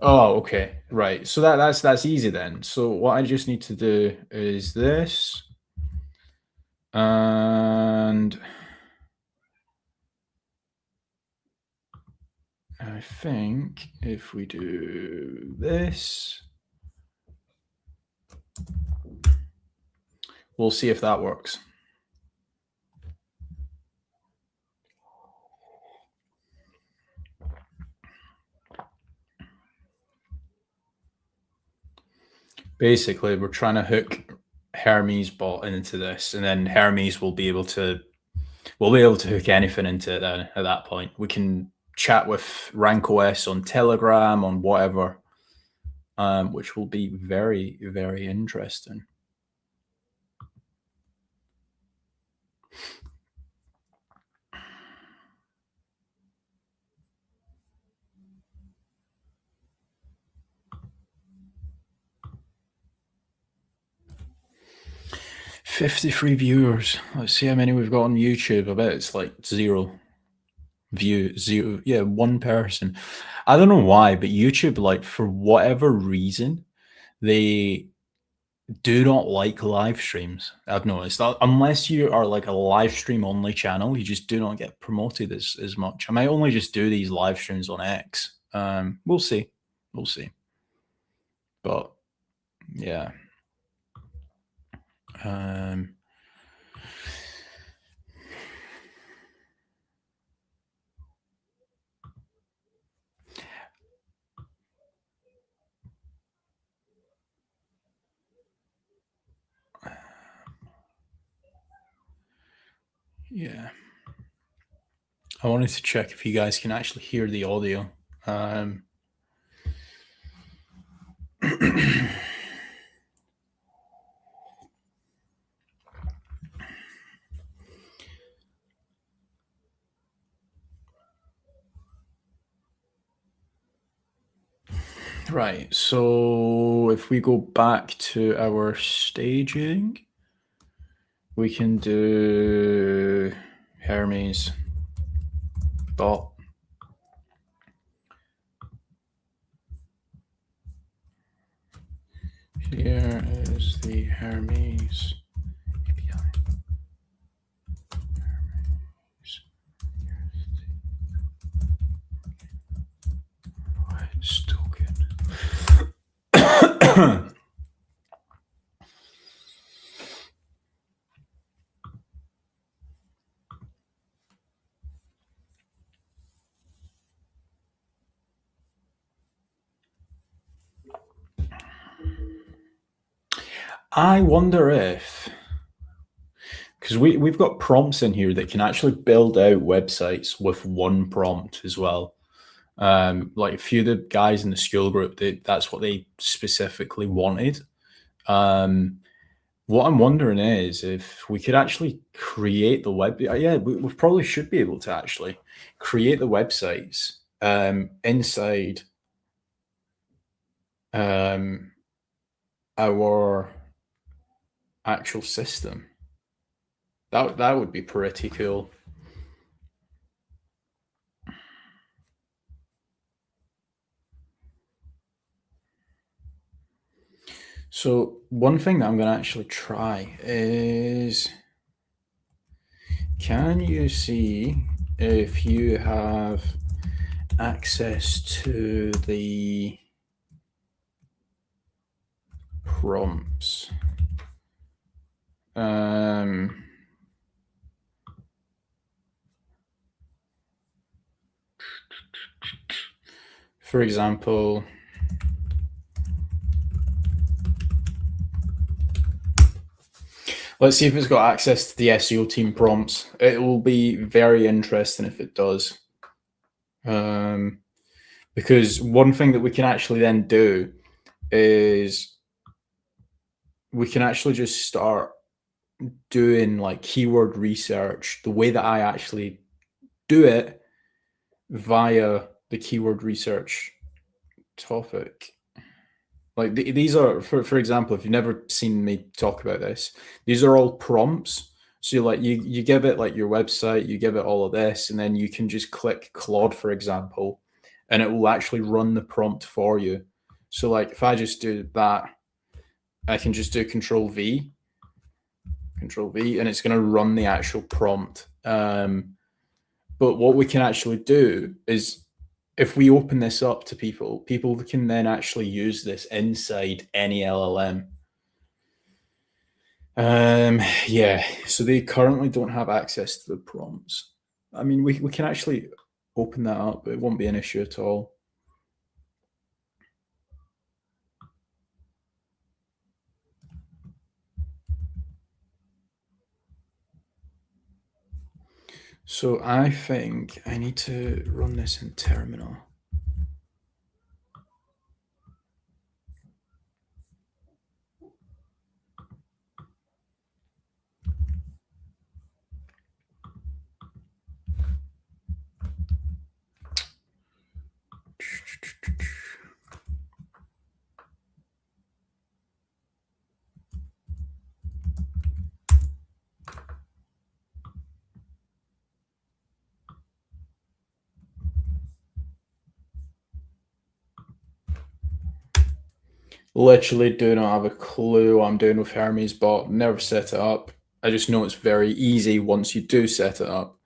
Speaker 1: Oh, okay, right. So that's easy then. So what I just need to do is this, and I think if we do this, we'll see if that works. Basically, we're trying to hook Hermes bot into this, and then Hermes will be able to hook anything into it then at that point. We can chat with RankOS on Telegram, on whatever, which will be very, very interesting. $53 viewers. Let's see how many we've got on YouTube. I bet it's like 0 views. Yeah, 1 person. I don't know why, but YouTube, like, for whatever reason, they do not like live streams. I've noticed that unless you are like a live stream only channel, you just do not get promoted as much. I might only just do these live streams on X. We'll see. But yeah. Yeah. I wanted to check if you guys can actually hear the audio. Right, so if we go back to our staging, we can do Hermes bot. Here use the Hermes API. Hermes token. I wonder if, because we've got prompts in here that can actually build out websites with one prompt as well. Like a few of the guys in the school group, that's what they specifically wanted. What I'm wondering is if we could actually create the web. Yeah, we probably should be able to actually create the websites inside our actual system. That would be pretty cool. So one thing that I'm going to actually try is, can you see if you have access to the prompts? For example, let's see if it's got access to the SEO team prompts. It will be very interesting if it does. Because one thing that we can actually then do is we can actually just start doing like keyword research the way that I actually do it via the keyword research topic. Like these are, for example, if you've never seen me talk about this, these are all prompts. So like you give it like your website, you give it all of this, and then you can just click Claude, for example, and it will actually run the prompt for you. So like if I just do that, I can just do Control V, and it's going to run the actual prompt. But what we can actually do is, if we open this up to people can then actually use this inside any LLM. Yeah, so they currently don't have access to the prompts. I mean, we can actually open that up. It won't be an issue at all. So I think I need to run this in terminal. Literally do not have a clue what I'm doing with Hermes bot. Never set it up. I just know it's very easy once you do set it up.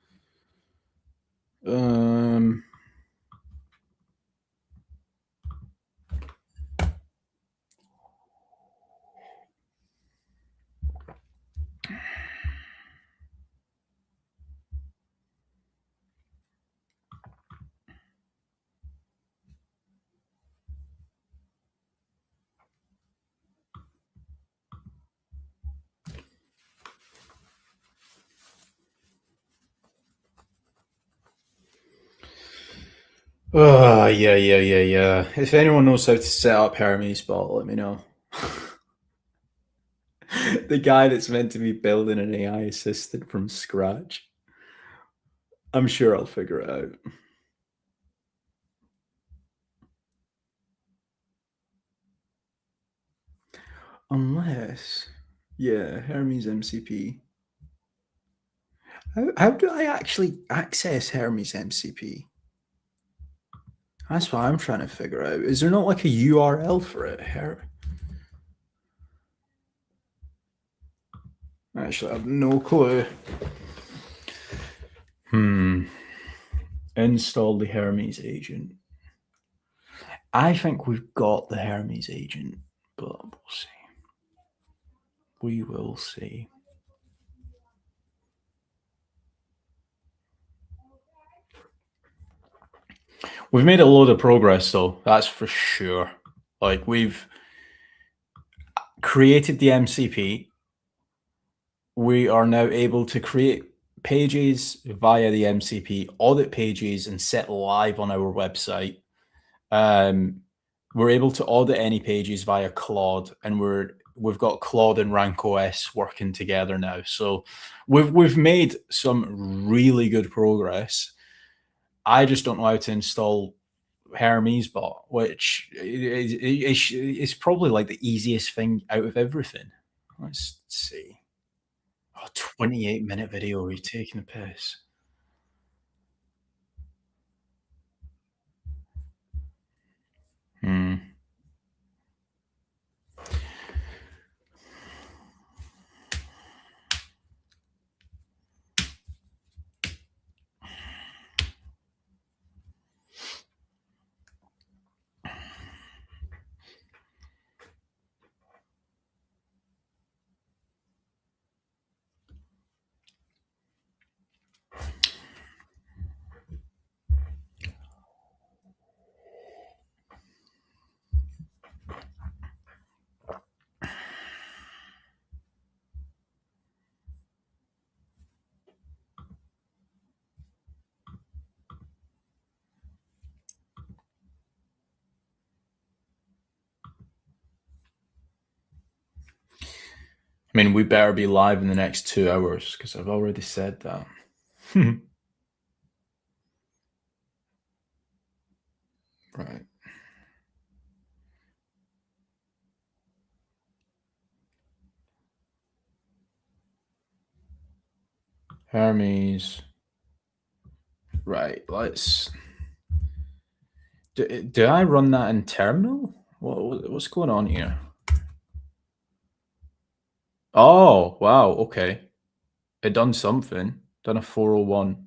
Speaker 1: Oh, yeah. If anyone knows how to set up Hermes bot, let me know. The guy that's meant to be building an AI assistant from scratch. I'm sure I'll figure it out. Unless, yeah, Hermes MCP. How do I actually access Hermes MCP? That's what I'm trying to figure out. Is there not like a URL for it? Actually, I have no clue. Install the Hermes agent. I think we've got the Hermes agent, but we'll see. We will see. We've made a load of progress, though. That's for sure. Like, we've created the MCP. We are now able to create pages via the MCP, audit pages, and set live on our website. We're able to audit any pages via Claude, and we've got Claude and RankOS working together now. So we've made some really good progress. I just don't know how to install Hermes bot, which is probably like the easiest thing out of everything. Let's see. Oh, 28-minute video. Are you taking a piss? Hmm. I mean, we better be live in the next 2 hours because I've already said that. Right. Hermes. Right. Let's. Do I run that in terminal? What's going on here? Oh, wow. Okay. It done something. Done a 401. What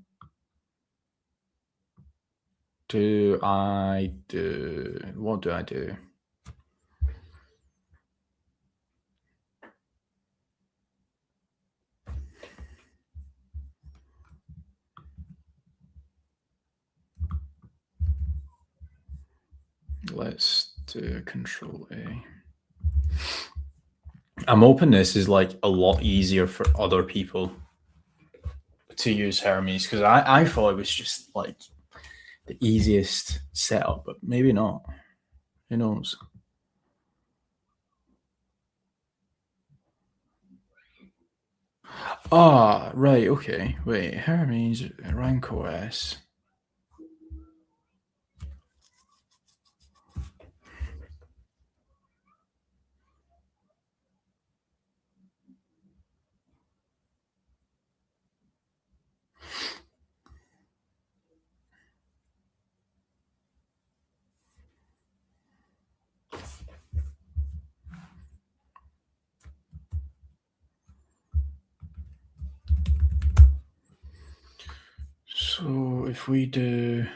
Speaker 1: do I do? Let's do Control A. I'm hoping this is like a lot easier for other people to use Hermes because I thought it was just like the easiest setup, but maybe not. Who knows? Ah, right. Okay. Wait. Hermes RankOS. So if we do.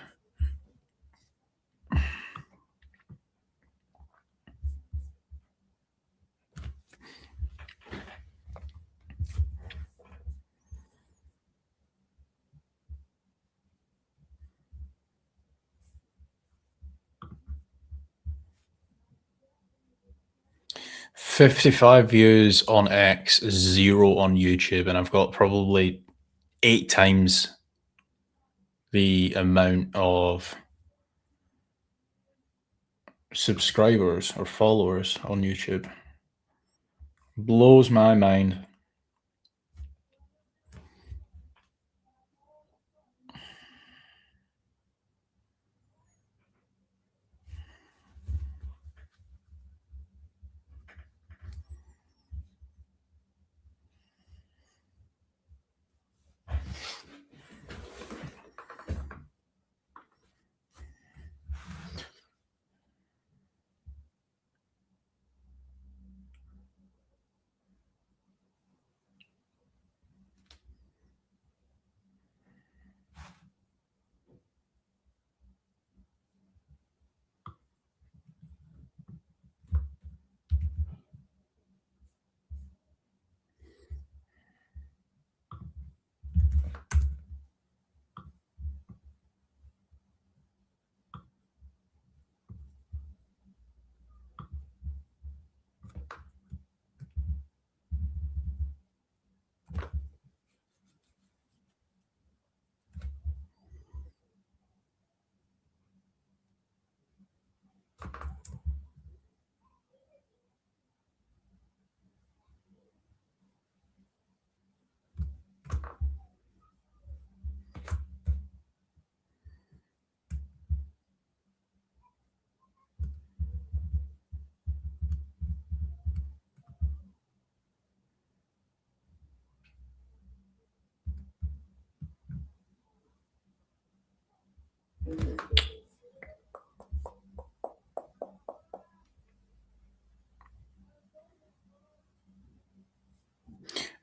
Speaker 1: $55 views on X, 0 on YouTube, and I've got probably 8 times the amount of subscribers or followers on YouTube. Blows my mind.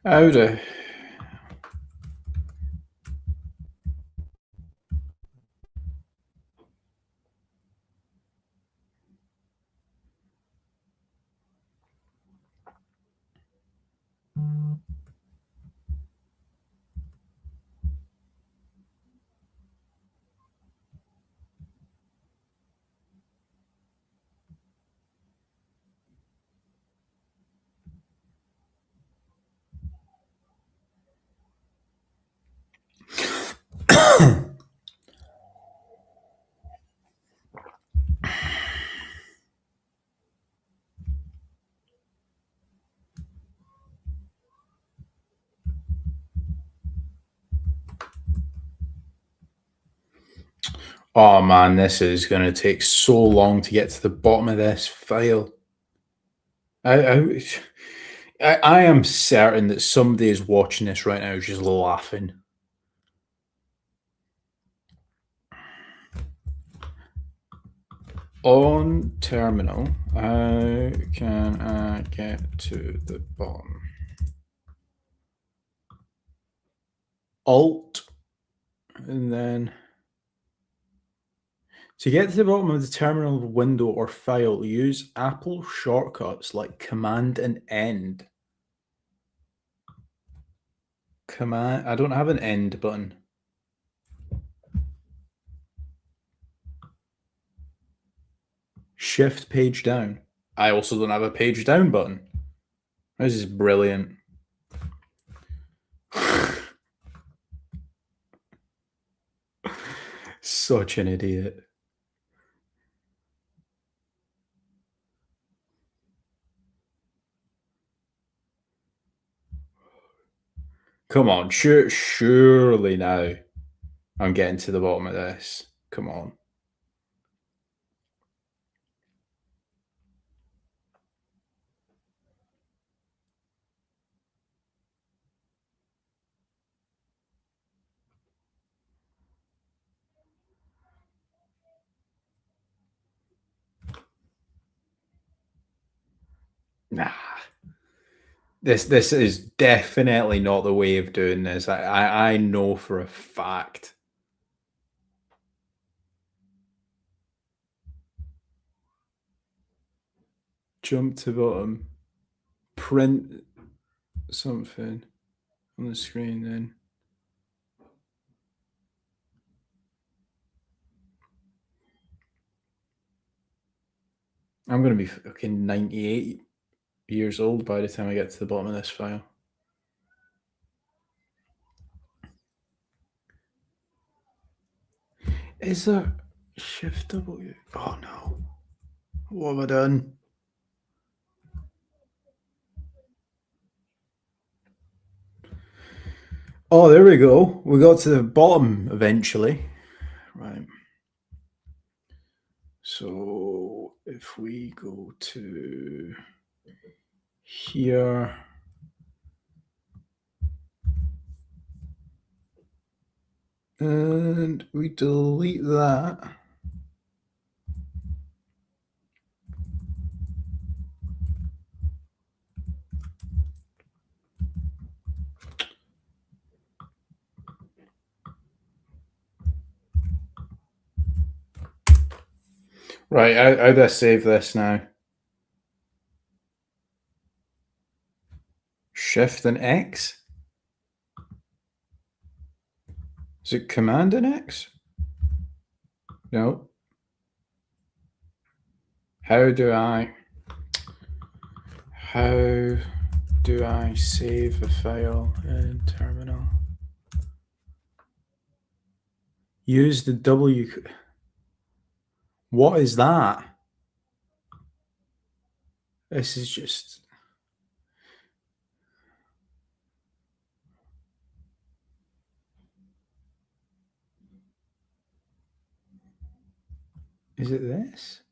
Speaker 1: Howdy. Oh man, this is going to take so long to get to the bottom of this file. I am certain that somebody is watching this right now just laughing. On terminal, how can I get to the bottom? Alt, and then to get to the bottom of the terminal window or file, use Apple shortcuts like Command and End. Command, I don't have an End button. Shift page down. I also don't have a page down button. This is brilliant. Such an idiot. Come on, surely now I'm getting to the bottom of this. Come on. Nah. This is definitely not the way of doing this. I know for a fact. Jump to bottom. Print something on the screen then. I'm going to be fucking 98 years old by the time I get to the bottom of this file. Is there Shift W? Oh no. What have I done? Oh, there we go. We got to the bottom eventually. Right. So if we go to here, and we delete that. Right, how do I save this now? Shift and X? Is it Command and X? No. How do I save a file in terminal? Use the W. What is that? This is just. Is it this?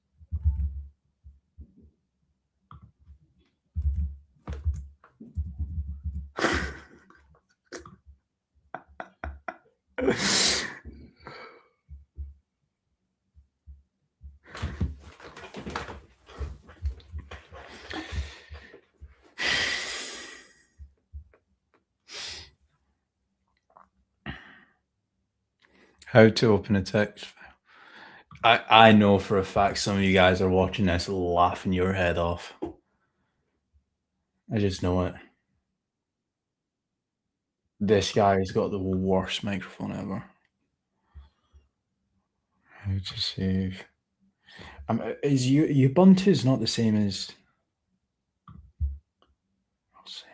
Speaker 1: How to open a text file. I know for a fact some of you guys are watching this laughing your head off. I just know it. This guy's got the worst microphone ever. How to save? Is Ubuntu is not the same as? I'll see.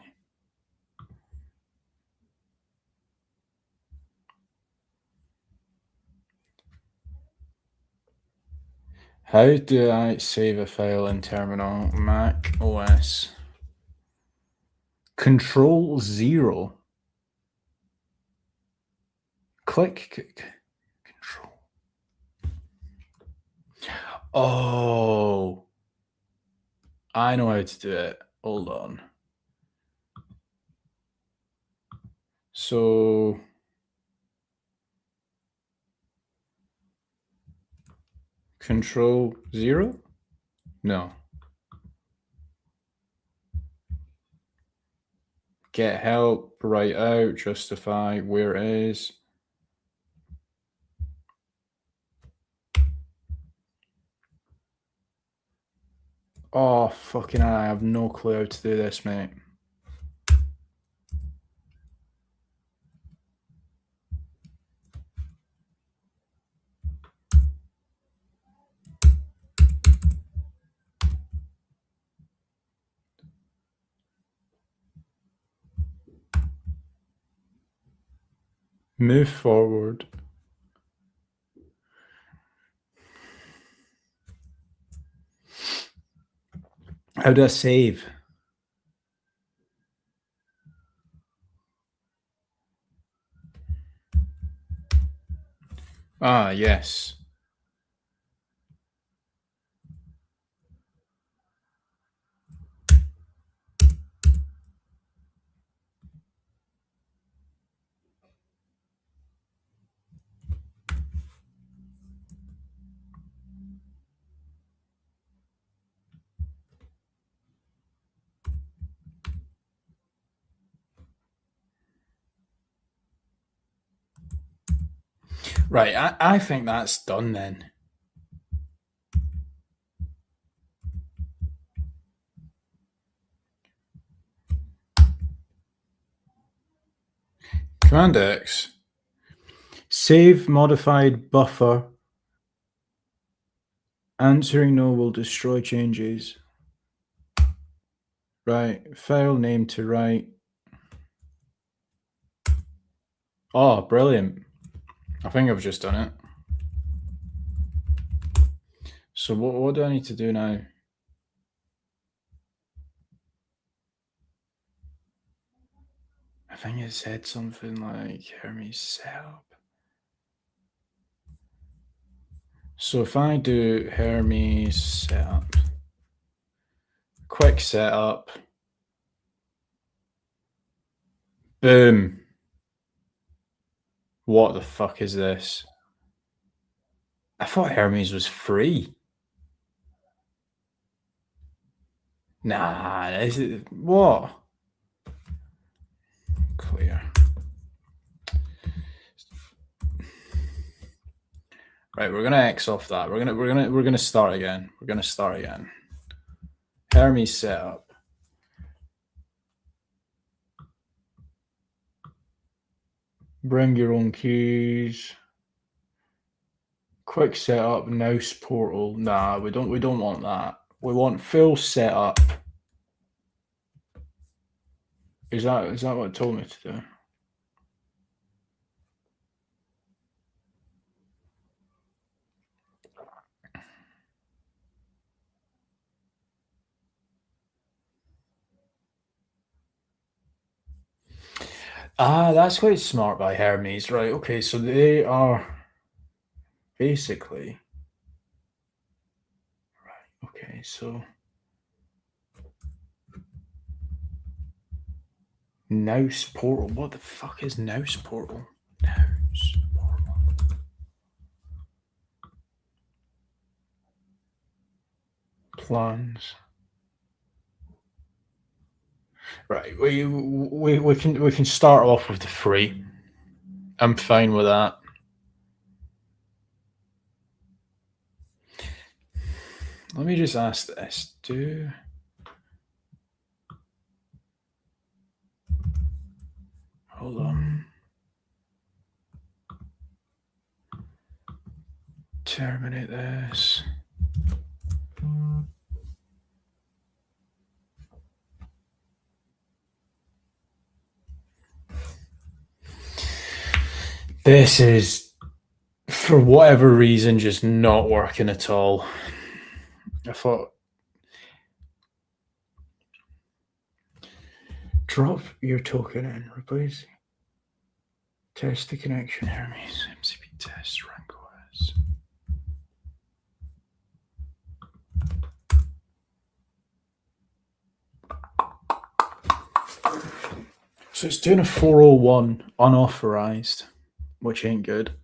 Speaker 1: How do I save a file in terminal? Mac OS. Control-0. Click control. Oh, I know how to do it. Hold on. So Control-0? No. Get help, write out, justify, where it is. Oh, fucking hell, I have no clue how to do this, mate. Move forward. How do I save? Ah, yes. Right, I think that's done then. Command X. Save modified buffer. Answering no will destroy changes. Right, file name to write. Oh, brilliant. I think I've just done it. So what do I need to do now? I think it said something like Hermes setup. So if I do Hermes setup, quick setup, boom. What the fuck is this? I thought Hermes was free. Nah, is it what? Clear. Right, we're gonna X off that. We're gonna start again. We're gonna start again. Hermes setup. Bring your own keys. Quick setup, mouse portal. Nah, we don't want that. We want full setup. Is that what it told me to do? Ah, that's quite smart by Hermes, right? Okay, so they are basically right. Okay, so Nouse portal. What the fuck is Nouse portal? Nouse portal. Plans. Right, we can start off with the free. I'm fine with that. Let me just ask this. Hold on. Terminate this. This is, for whatever reason, just not working at all. I thought, drop your token in, replace. Test the connection, Hermes. MCP test, RankOS. So it's doing a 401 unauthorized, which ain't good.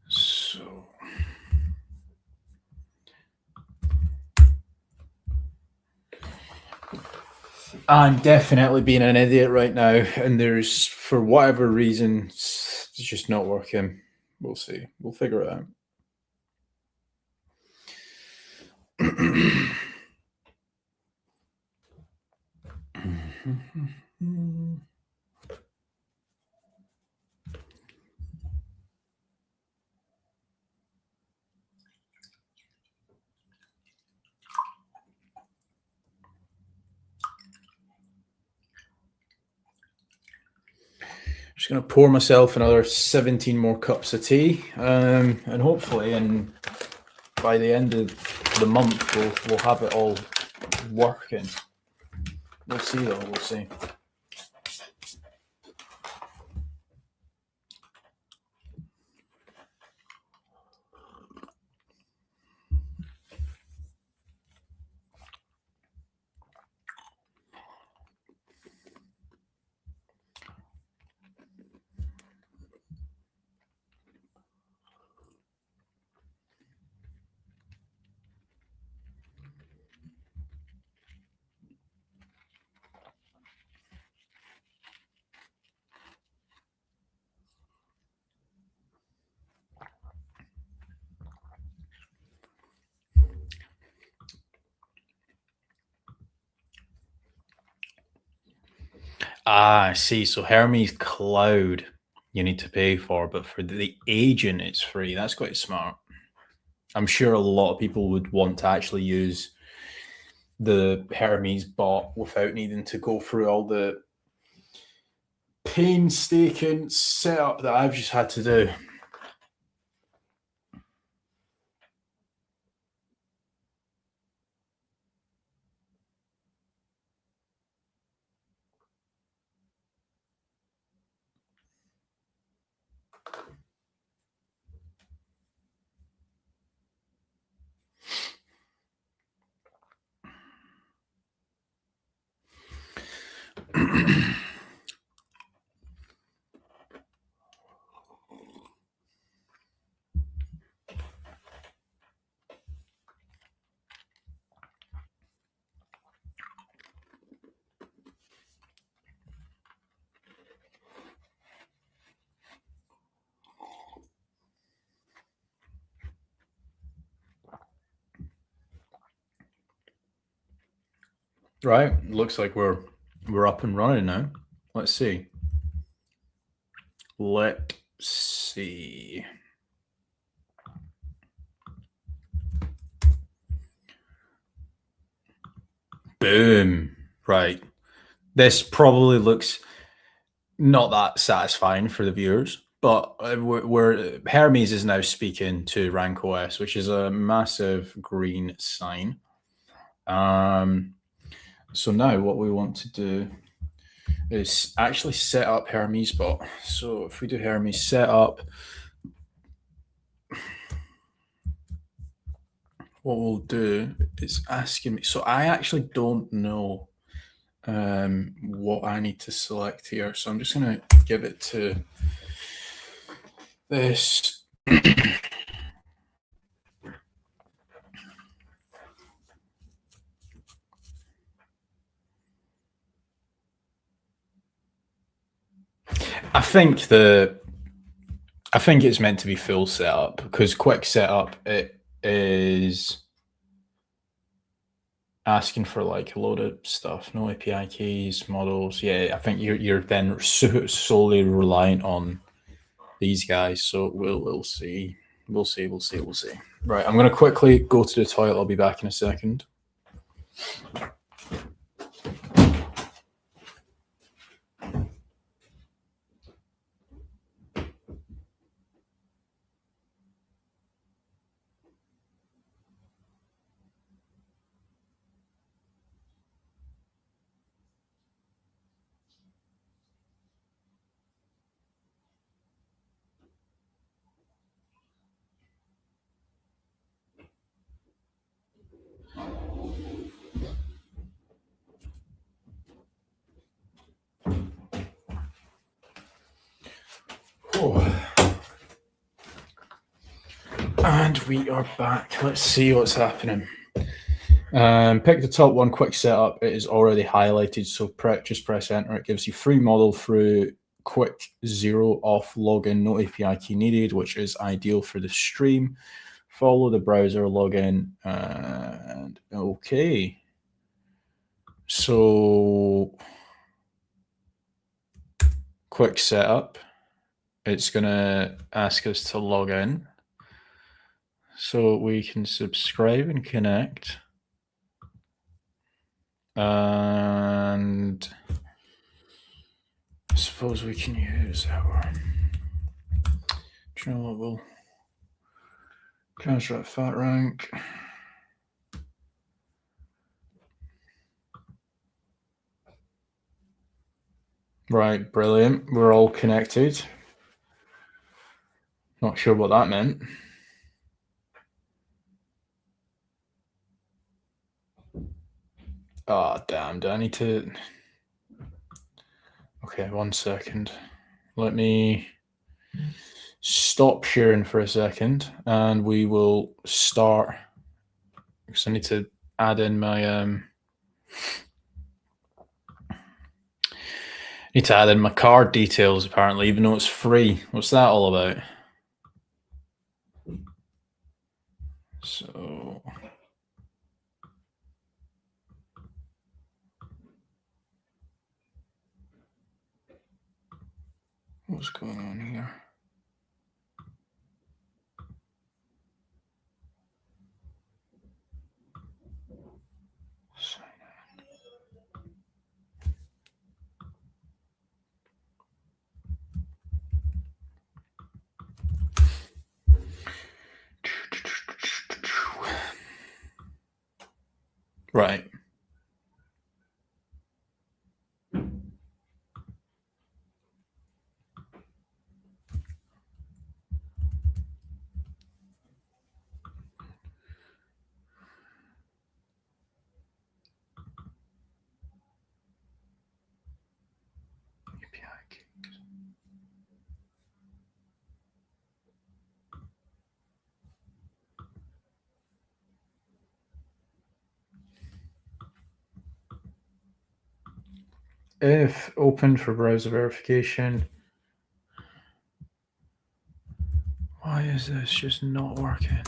Speaker 1: So I'm definitely being an idiot right now, and there's, for whatever reason, it's just not working. We'll see. We'll figure it out. Just going to pour myself another 17 more cups of tea, and hopefully, and by the end of the month, we'll have it all working. We'll see, though. We'll see. I see. So Hermes Cloud you need to pay for, but for the agent, it's free. That's quite smart. I'm sure a lot of people would want to actually use the Hermes bot without needing to go through all the painstaking setup that I've just had to do. Right, looks like we're up and running now. Let's see. Let's see. Boom. Right. This probably looks not that satisfying for the viewers, but Hermes is now speaking to RankOS, which is a massive green sign. So now what we want to do is actually set up Hermes bot. So if we do Hermes setup, what we'll do is asking me. So I actually don't know what I need to select here. So I'm just going to give it to this. I think it's meant to be full setup, because quick setup, it is asking for like a load of stuff, no API keys, models. Yeah, I think you're then solely reliant on these guys. So we'll see. We'll see. Right, I'm gonna quickly go to the toilet. I'll be back in a second. And we are back. Let's see what's happening. Pick the top one, quick setup. It is already highlighted, so just press enter. It gives you free model through quick 0 off login, no API key needed, which is ideal for the stream. Follow the browser login, and okay. So quick setup. It's gonna ask us to log in, so we can subscribe and connect. And I suppose we can use our channel level cash fat rank. Right, brilliant. We're all connected. Not sure what that meant. Oh, damn. Do I need to... Okay, 1 second. Let me stop sharing for a second, and we will start, because I need to add in my card details, apparently, even though it's free. What's that all about? So what's going on here? Right. If open for browser verification. Why is this just not working?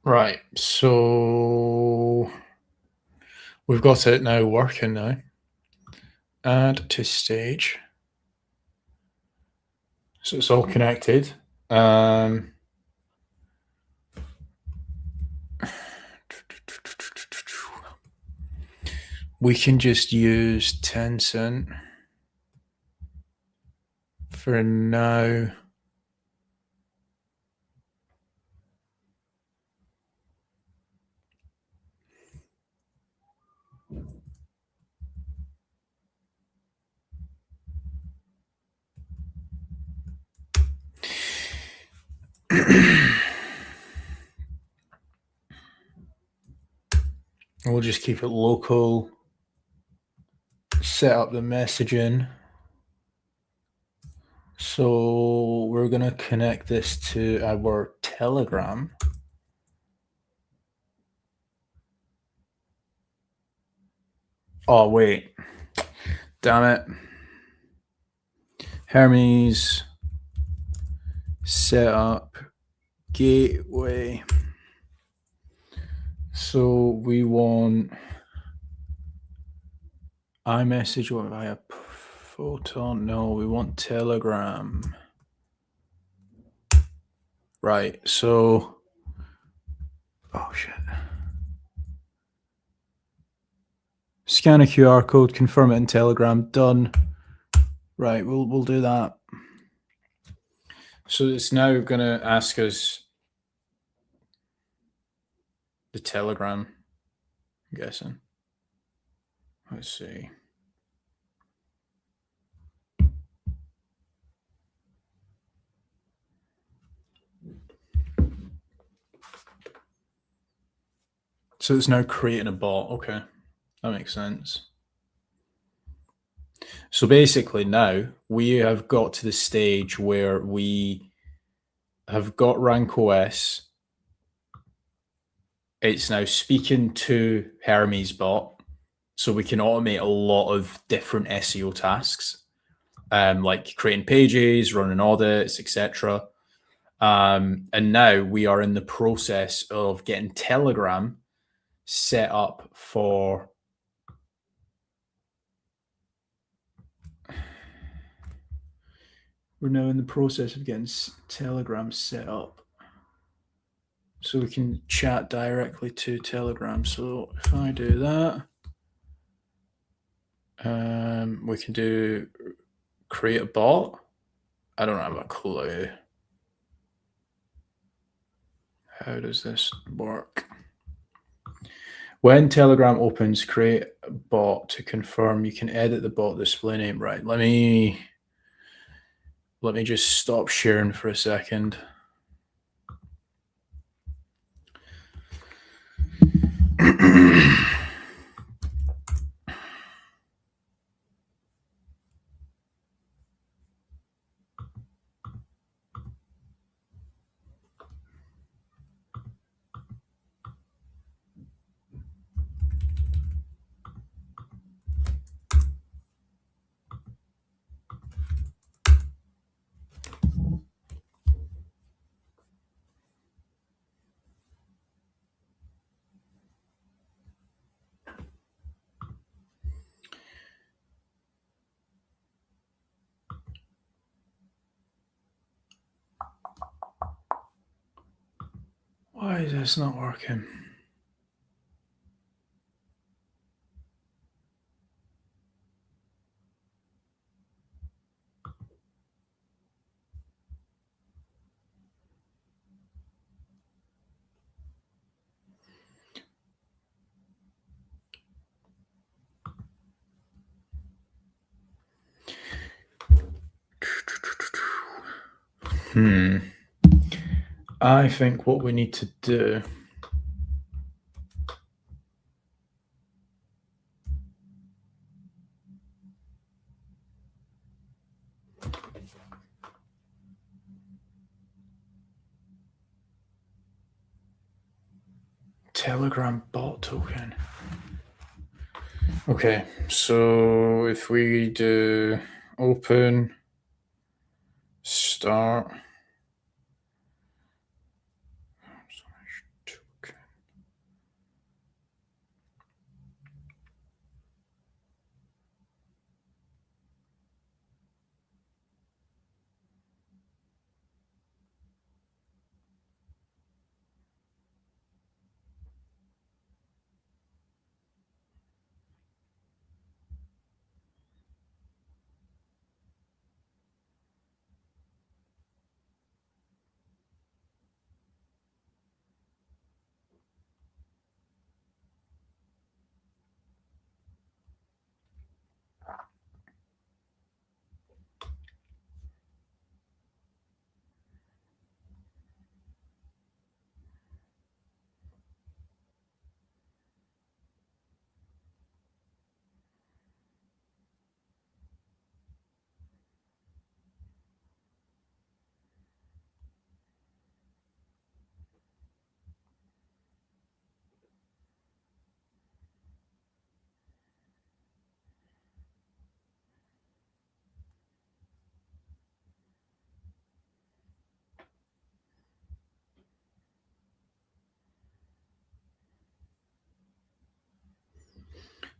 Speaker 1: Right, so we've got it now working now. Add to stage. So it's all connected. we can just use Tencent for now. We'll just keep it local, set up the messaging. So we're going to connect this to our Telegram. Oh, wait. Damn it. Hermes, set up gateway. So we want iMessage or via Photon. No, we want Telegram. Right. So, oh shit. Scan a QR code, confirm it in Telegram. Done. Right. We'll do that. So it's now going to ask us the Telegram. I'm guessing. Let's see. So it's now creating a bot. Okay, that makes sense. So basically now we have got to the stage where we have got RankOS. It's now speaking to Hermes bot, so we can automate a lot of different SEO tasks, like creating pages, running audits, etc. And now we are in the process of getting Telegram set up for we're now in the process of getting Telegram set up so we can chat directly to Telegram. So if I do that, we can do create a bot. I don't have a clue. How does this work? When Telegram opens, create a bot to confirm. You can edit the bot display name. Right. Let me just stop sharing for a second. Why is this not working? I think what we need to do Telegram bot token. Okay, so if we do open, start, token.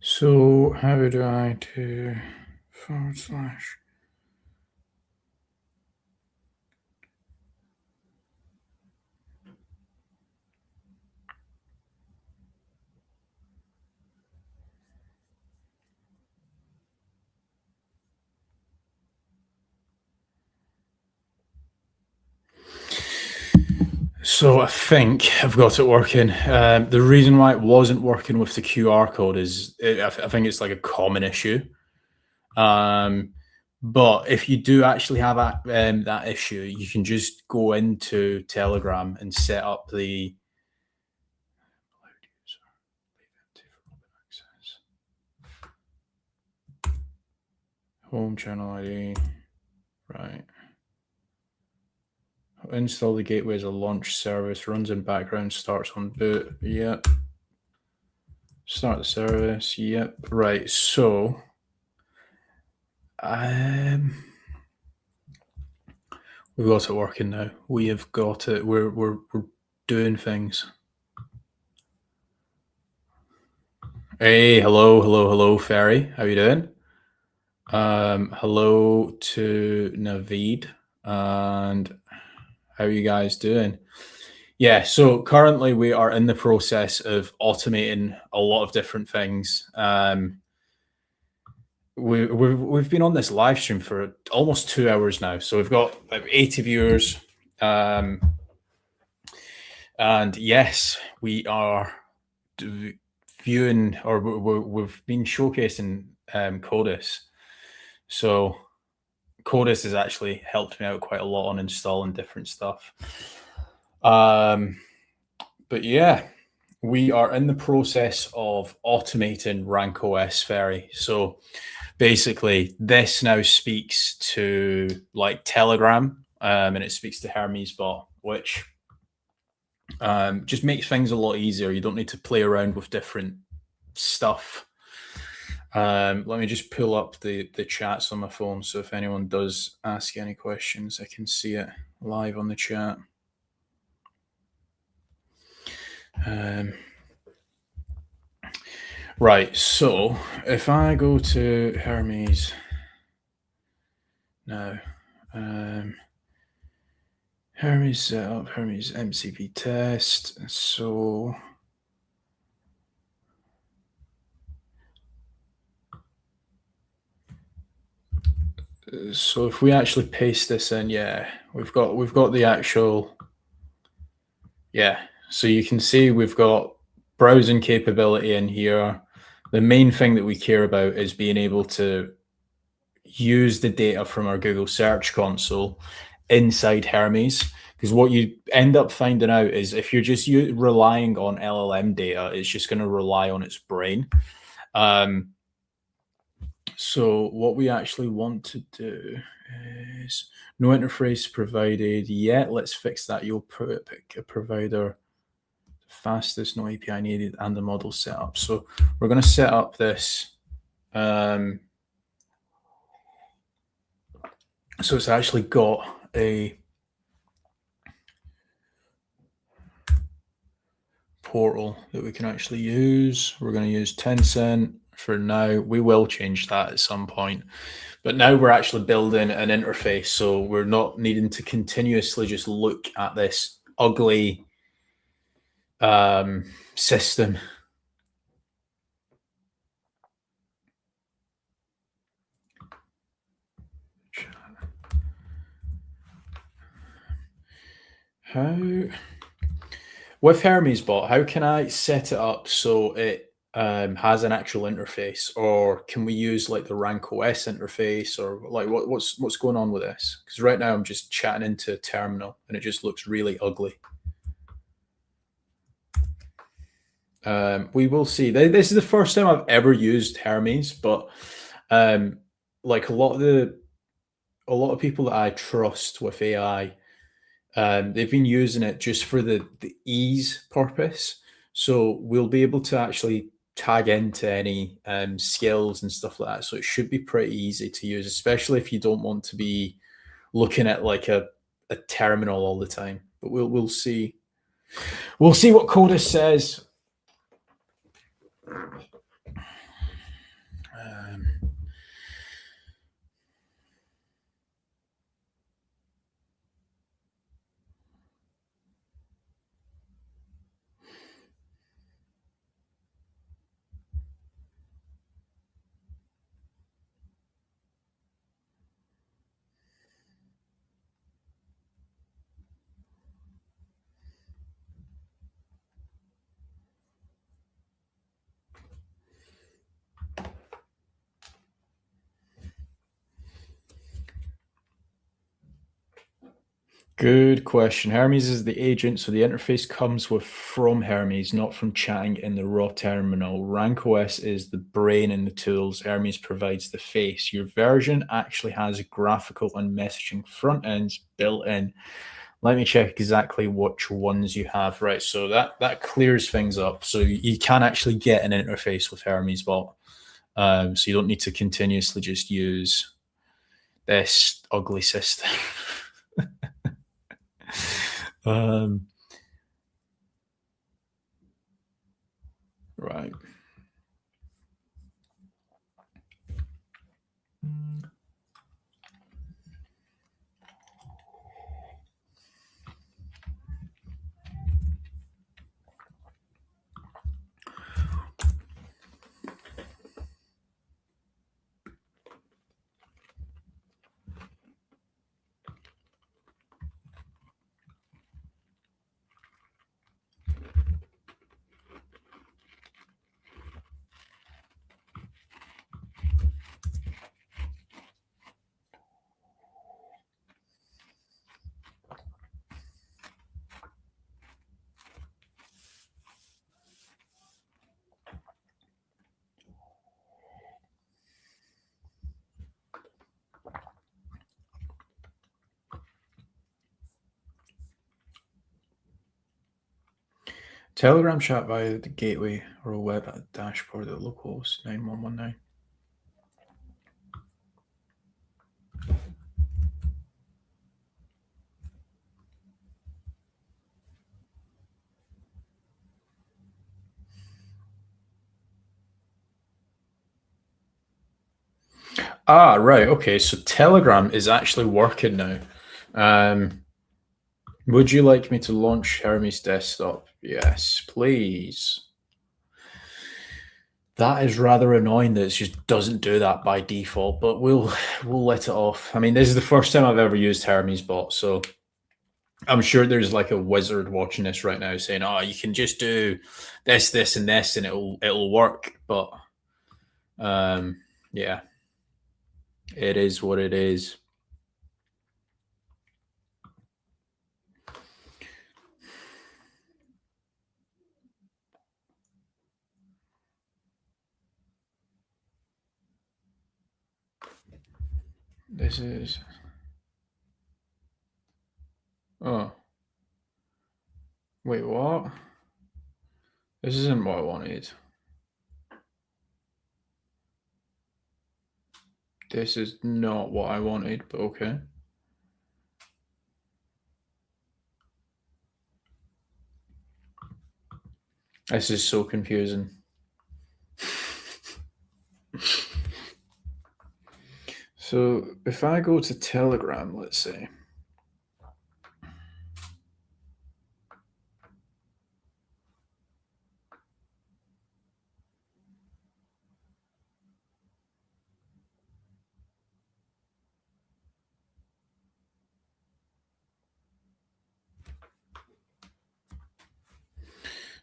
Speaker 1: So how do I do /? So I think I've got it working. The reason why it wasn't working with the QR code is I think it's like a common issue. But if you do actually have that issue, you can just go into Telegram and set up the home channel ID. Right. Install the gateway as a launch service, runs in background, starts on boot. Yep. Start the service. Yep. Right. So we've got it working now. We have got it. We're doing things. Hey, hello, Ferry. How you doing? Hello to Naveed, and how are you guys doing? Yeah, so currently we are in the process of automating a lot of different things. We've been on this live stream for almost 2 hours now, so we've got about 80 viewers, and yes, we are viewing, or we've been showcasing CODIS. So CODIS has actually helped me out quite a lot on installing different stuff. But yeah, we are in the process of automating RankOS Ferry. So basically, this now speaks to like Telegram, and it speaks to Hermes bot, which just makes things a lot easier. You don't need to play around with different stuff. Let me just pull up the chats on my phone, so if anyone does ask any questions, I can see it live on the chat. Right, so if I go to Hermes now, Hermes setup, Hermes MCP test. So if we actually paste this in, yeah, we've got the actual, yeah. So you can see we've got browsing capability in here. The main thing that we care about is being able to use the data from our Google Search Console inside Hermes. Because what you end up finding out is if you're just relying on LLM data, it's just going to rely on its brain. So what we actually want to do is no interface provided yet. Let's fix that. You'll pick a provider, fastest, no API needed, and the model setup. So we're going to set up this. So it's actually got a portal that we can actually use. We're going to use Tencent for now. We will change that at some point. But now we're actually building an interface, so we're not needing to continuously just look at this ugly system. How with Hermes bot, how can I set it up so it has an actual interface, or can we use like the RankOS interface, or like what's going on with this? Because right now I'm just chatting into a terminal and it just looks really ugly. We will see. This is the first time I've ever used Hermes, but like a lot of people that I trust with AI, they've been using it just for the ease purpose. So we'll be able to actually tag into any skills and stuff like that. So it should be pretty easy to use, especially if you don't want to be looking at like a terminal all the time. But we'll see. We'll see what CODIS says. Good question. Hermes is the agent, so the interface comes from Hermes, not from chatting in the raw terminal. RankOS is the brain and the tools. Hermes provides the face. Your version actually has graphical and messaging front ends built in. Let me check exactly which ones you have. Right, so that clears things up. So you can actually get an interface with Hermes Bot. So you don't need to continuously just use this ugly system. um, right. Telegram chat via the gateway or a web dashboard at localhost 9119. Ah, right. Okay. So Telegram is actually working now. Would you like me to launch Hermes Desktop? Yes, please. That is rather annoying that it just doesn't do that by default, but we'll let it off. I mean, this is the first time I've ever used Hermes Bot, so I'm sure there's like a wizard watching this right now saying, "Oh, you can just do this, this, and this, and it'll work." But yeah, it is what it is. This is. Oh, wait, what? This isn't what I wanted. This is not what I wanted, but okay. This is so confusing. So if I go to Telegram, let's say.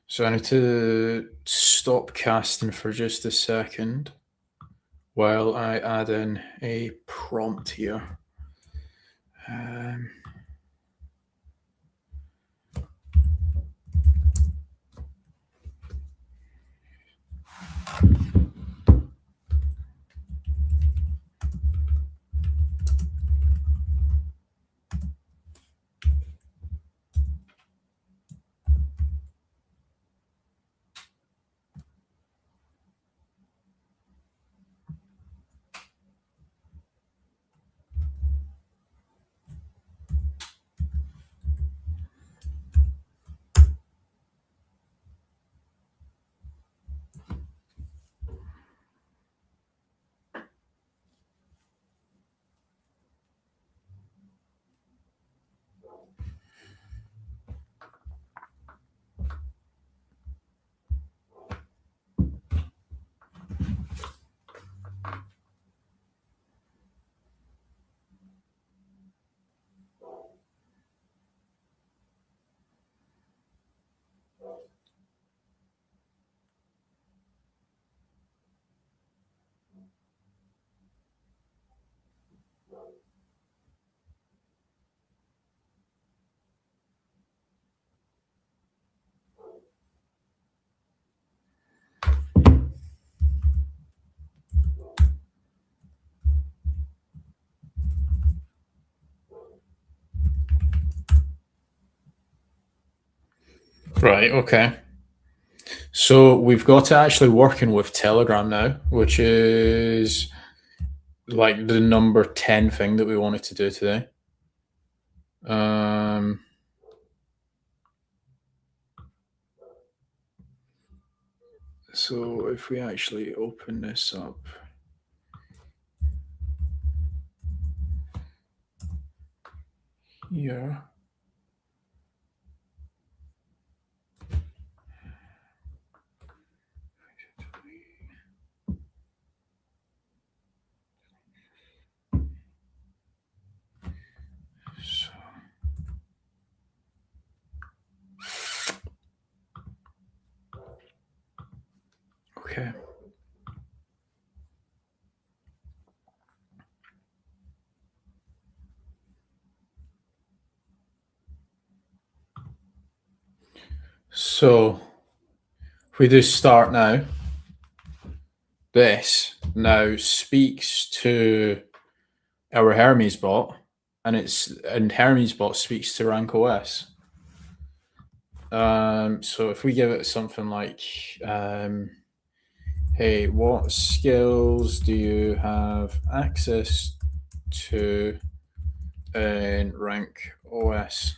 Speaker 1: So I need to stop casting for just a second while I add in a prompt here. Right, okay. So we've got to actually working with Telegram now, which is like the number 10 thing that we wanted to do today. So if we actually open this up here. So, okay. So if we do start now, this now speaks to our Hermes bot, and Hermes bot speaks to RankOS. So if we give it something like, hey, what skills do you have access to in RankOS?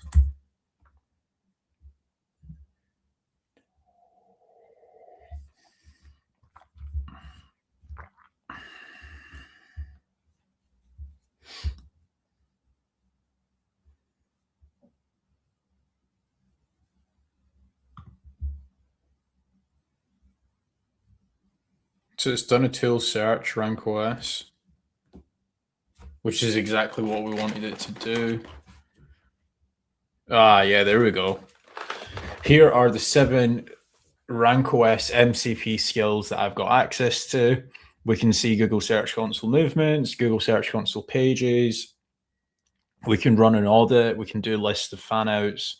Speaker 1: So it's done a tool search, RankOS, which is exactly what we wanted it to do. Ah, yeah, there we go. Here are the 7 RankOS MCP skills that I've got access to. We can see Google Search Console movements, Google Search Console pages. We can run an audit. We can do a list of fan outs.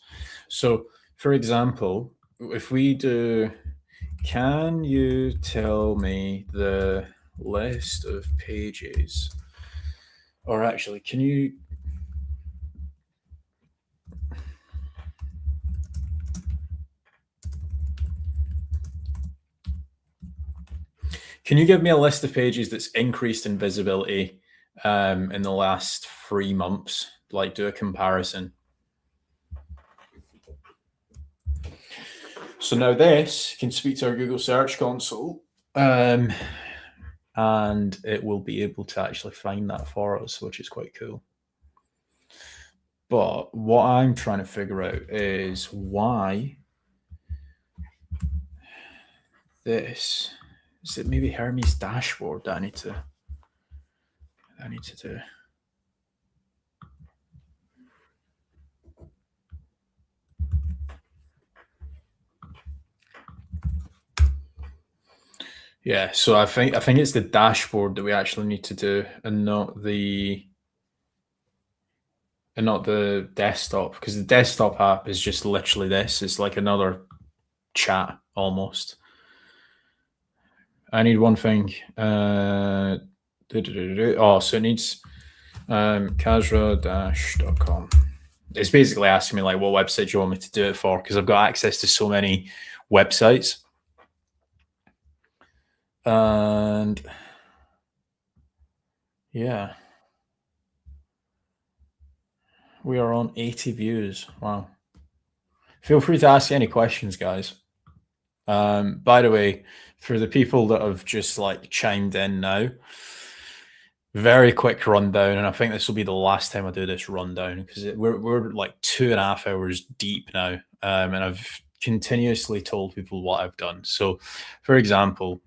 Speaker 1: So, for example, if we do, can you tell me the list of pages? Or actually, can you give me a list of pages that's increased in visibility in the last 3 months? Like, do a comparison. So now this can speak to our Google Search Console, and it will be able to actually find that for us, which is quite cool. But what I'm trying to figure out is why this. Is it maybe Hermes dashboard that I need to do? Yeah, so I think it's the dashboard that we actually need to do, and not the desktop, because the desktop app is just literally this. It's like another chat almost. I need one thing. Oh, so it needs casra-.com. It's basically asking me like what website you want me to do it for, because I've got access to so many websites. And yeah, we are on 80 views. Wow. Feel free to ask any questions, guys. By the way, for the people that have just like chimed in now, very quick rundown, and I think this will be the last time I do this rundown, because we're like 2.5 hours deep now, and I've continuously told people what I've done. So, for example,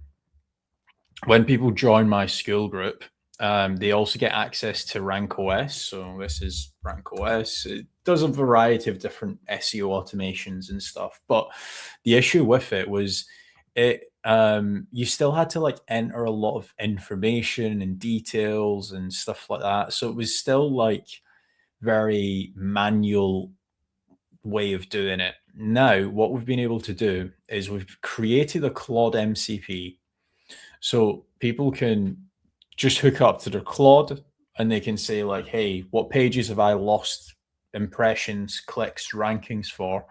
Speaker 1: when people join my school group, they also get access to RankOS. So this is RankOS. It does a variety of different SEO automations and stuff. But the issue with it was you still had to like enter a lot of information and details and stuff like that. So it was still like very manual way of doing it. Now, what we've been able to do is we've created a Claude MCP. So people can just hook up to their Claude and they can say like, hey, what pages have I lost impressions, clicks, rankings for,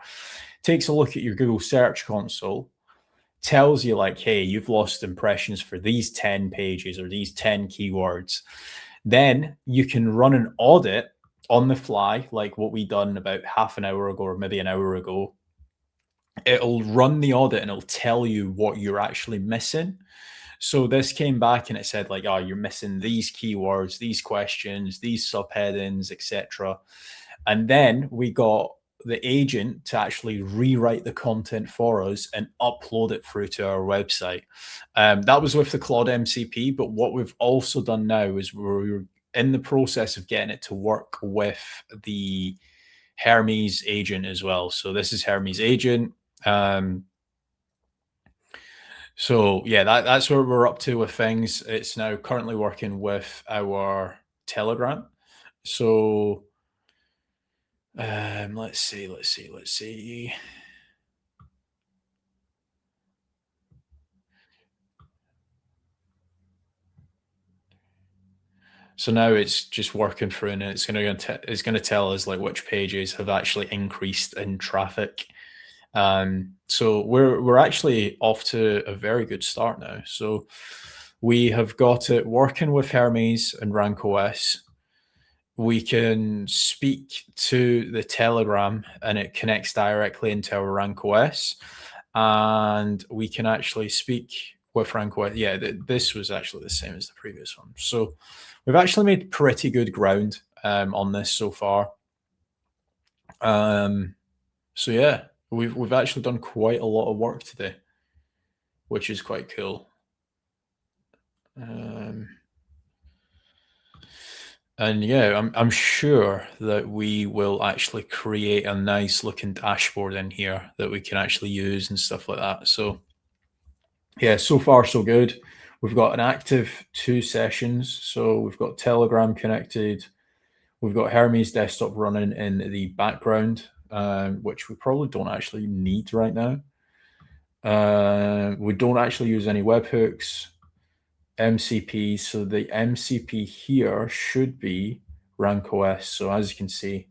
Speaker 1: takes a look at your Google Search Console, tells you like, hey, you've lost impressions for these 10 pages or these 10 keywords. Then you can run an audit on the fly, like what we done about half an hour ago or maybe an hour ago. It'll run the audit and it'll tell you what you're actually missing. So this came back and it said like, oh, you're missing these keywords, these questions, these subheadings, etc. And then we got the agent to actually rewrite the content for us and upload it through to our website. That was with the Claude MCP, but what we've also done now is we're in the process of getting it to work with the Hermes agent as well. So this is Hermes agent. So yeah, that's where we're up to with things. It's now currently working with our Telegram. So let's see. So now it's just working through, and it's going to tell us like which pages have actually increased in traffic. So we're actually off to a very good start now. So we have got it working with Hermes and RankOS. We can speak to the Telegram and it connects directly into our RankOS, and we can actually speak with RankOS. Yeah, this was actually the same as the previous one. So we've actually made pretty good ground on this so far. So yeah, we've actually done quite a lot of work today, which is quite cool. And yeah, I'm sure that we will actually create a nice looking dashboard in here that we can actually use and stuff like that. So yeah, so far so good. We've got an active 2 sessions. So we've got Telegram connected. We've got Hermes desktop running in the background, which we probably don't actually need right now. We don't actually use any webhooks. MCP. So the MCP here should be RankOS. So as you can see,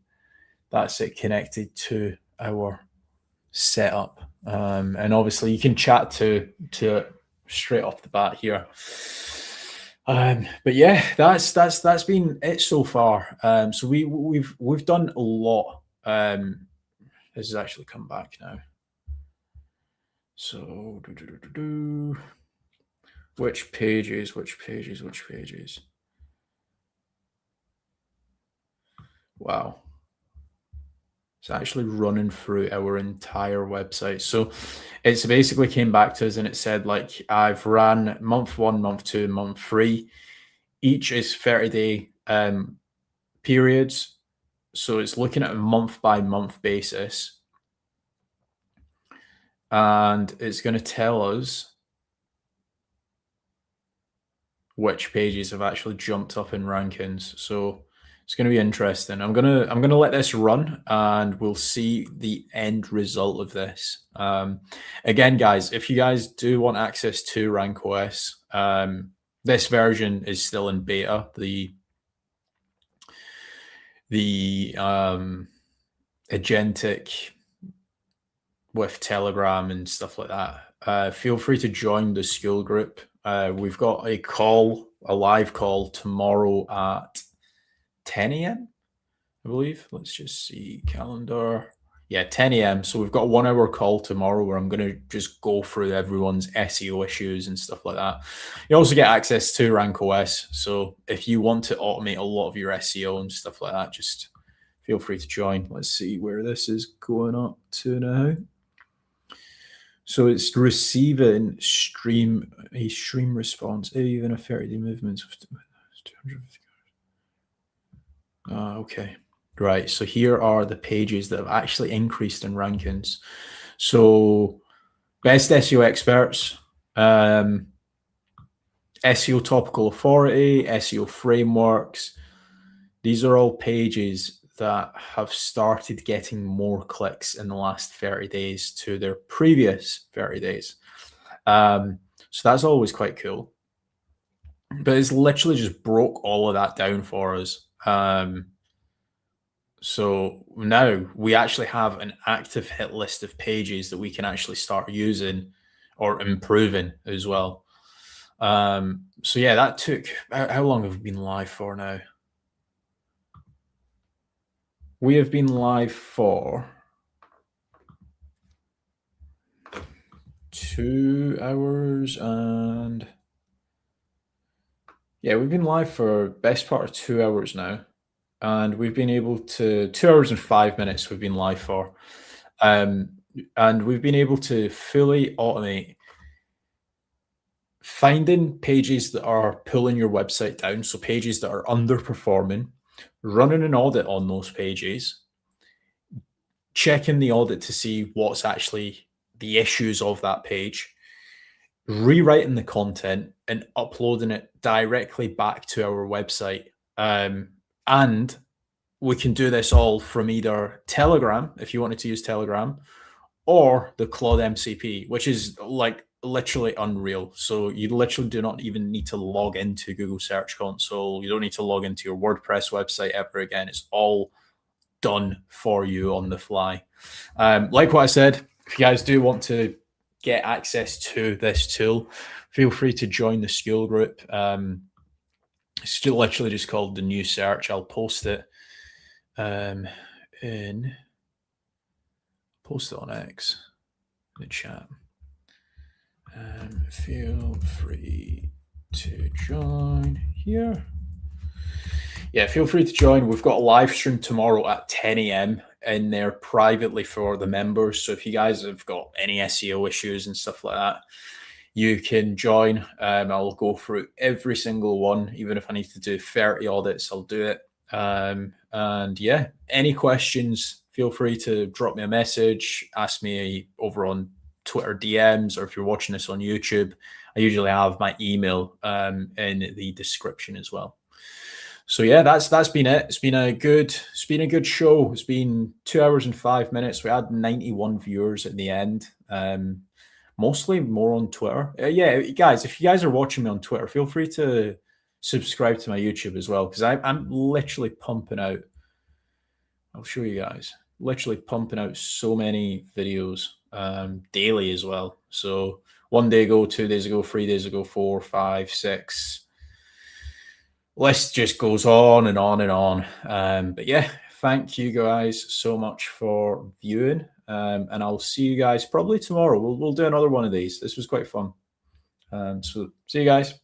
Speaker 1: that's it connected to our setup. And obviously you can chat to it straight off the bat here. But yeah, that's been it so far. So we've done a lot. This has actually come back now. So which pages? Wow. It's actually running through our entire website. So it's basically came back to us and it said like, I've ran month 1, month 2, month 3. Each is 30-day periods. So it's looking at a month by month basis. And it's going to tell us which pages have actually jumped up in rankings. So it's going to be interesting. I'm gonna let this run, and we'll see the end result of this. Again, guys, if you guys do want access to RankOS, this version is still in beta. The agentic with Telegram and stuff like that. Feel free to join the school group. We've got a live call tomorrow at 10 a.m. I believe. Let's just see calendar. Yeah, 10 a.m. So we've got a 1 hour call tomorrow where I'm going to just go through everyone's SEO issues and stuff like that. You also get access to RankOS. So if you want to automate a lot of your SEO and stuff like that, just feel free to join. Let's see where this is going up to now. So it's receiving stream response, even a 30-day movement of 250. Okay, right. So here are the pages that have actually increased in rankings. So best SEO experts, SEO topical authority, SEO frameworks. These are all pages that have started getting more clicks in the last 30 days to their previous 30 days. So that's always quite cool. But it's literally just broke all of that down for us. So now we actually have an active hit list of pages that we can actually start using or improving as well. So yeah, that took, how long have we been live for now? We have been live for 2 hours and yeah, we've been live for best part of 2 hours now. And we've been able to 2 hours and 5 minutes we've been live for. And we've been able to fully automate finding pages that are pulling your website down, so pages that are underperforming, running an audit on those pages, checking the audit to see what's actually the issues of that page, rewriting the content and uploading it directly back to our website. And we can do this all from either Telegram, if you wanted to use Telegram, or the Claude MCP, which is like literally unreal. So you literally do not even need to log into Google Search Console. You don't need to log into your WordPress website ever again. It's all done for you on the fly. Like what I said, if you guys do want to get access to this tool, feel free to join the school group. It's still literally just called the New Search. I'll post it post it on X in the chat. Feel free to join here. Yeah, feel free to join. We've got a live stream tomorrow at 10 a.m. in there privately for the members. So if you guys have got any SEO issues and stuff like that, you can join. I'll go through every single one. Even if I need to do 30 audits, I'll do it. And yeah, any questions, feel free to drop me a message, ask me over on Twitter DMs, or if you're watching this on YouTube, I usually have my email in the description as well. So yeah, that's been it. It's been a good show. It's been 2 hours and 5 minutes. We had 91 viewers at the end. Mostly more on Twitter. Yeah, guys, if you guys are watching me on Twitter, feel free to subscribe to my YouTube as well, because I'm literally pumping out. I'll show you guys. Literally pumping out so many videos daily as well. So 1 day ago, 2 days ago, 3 days ago, 4, 5, 6. List just goes on and on and on. But yeah, thank you guys so much for viewing. And I'll see you guys probably tomorrow. We'll do another one of these. This was quite fun. So see you guys.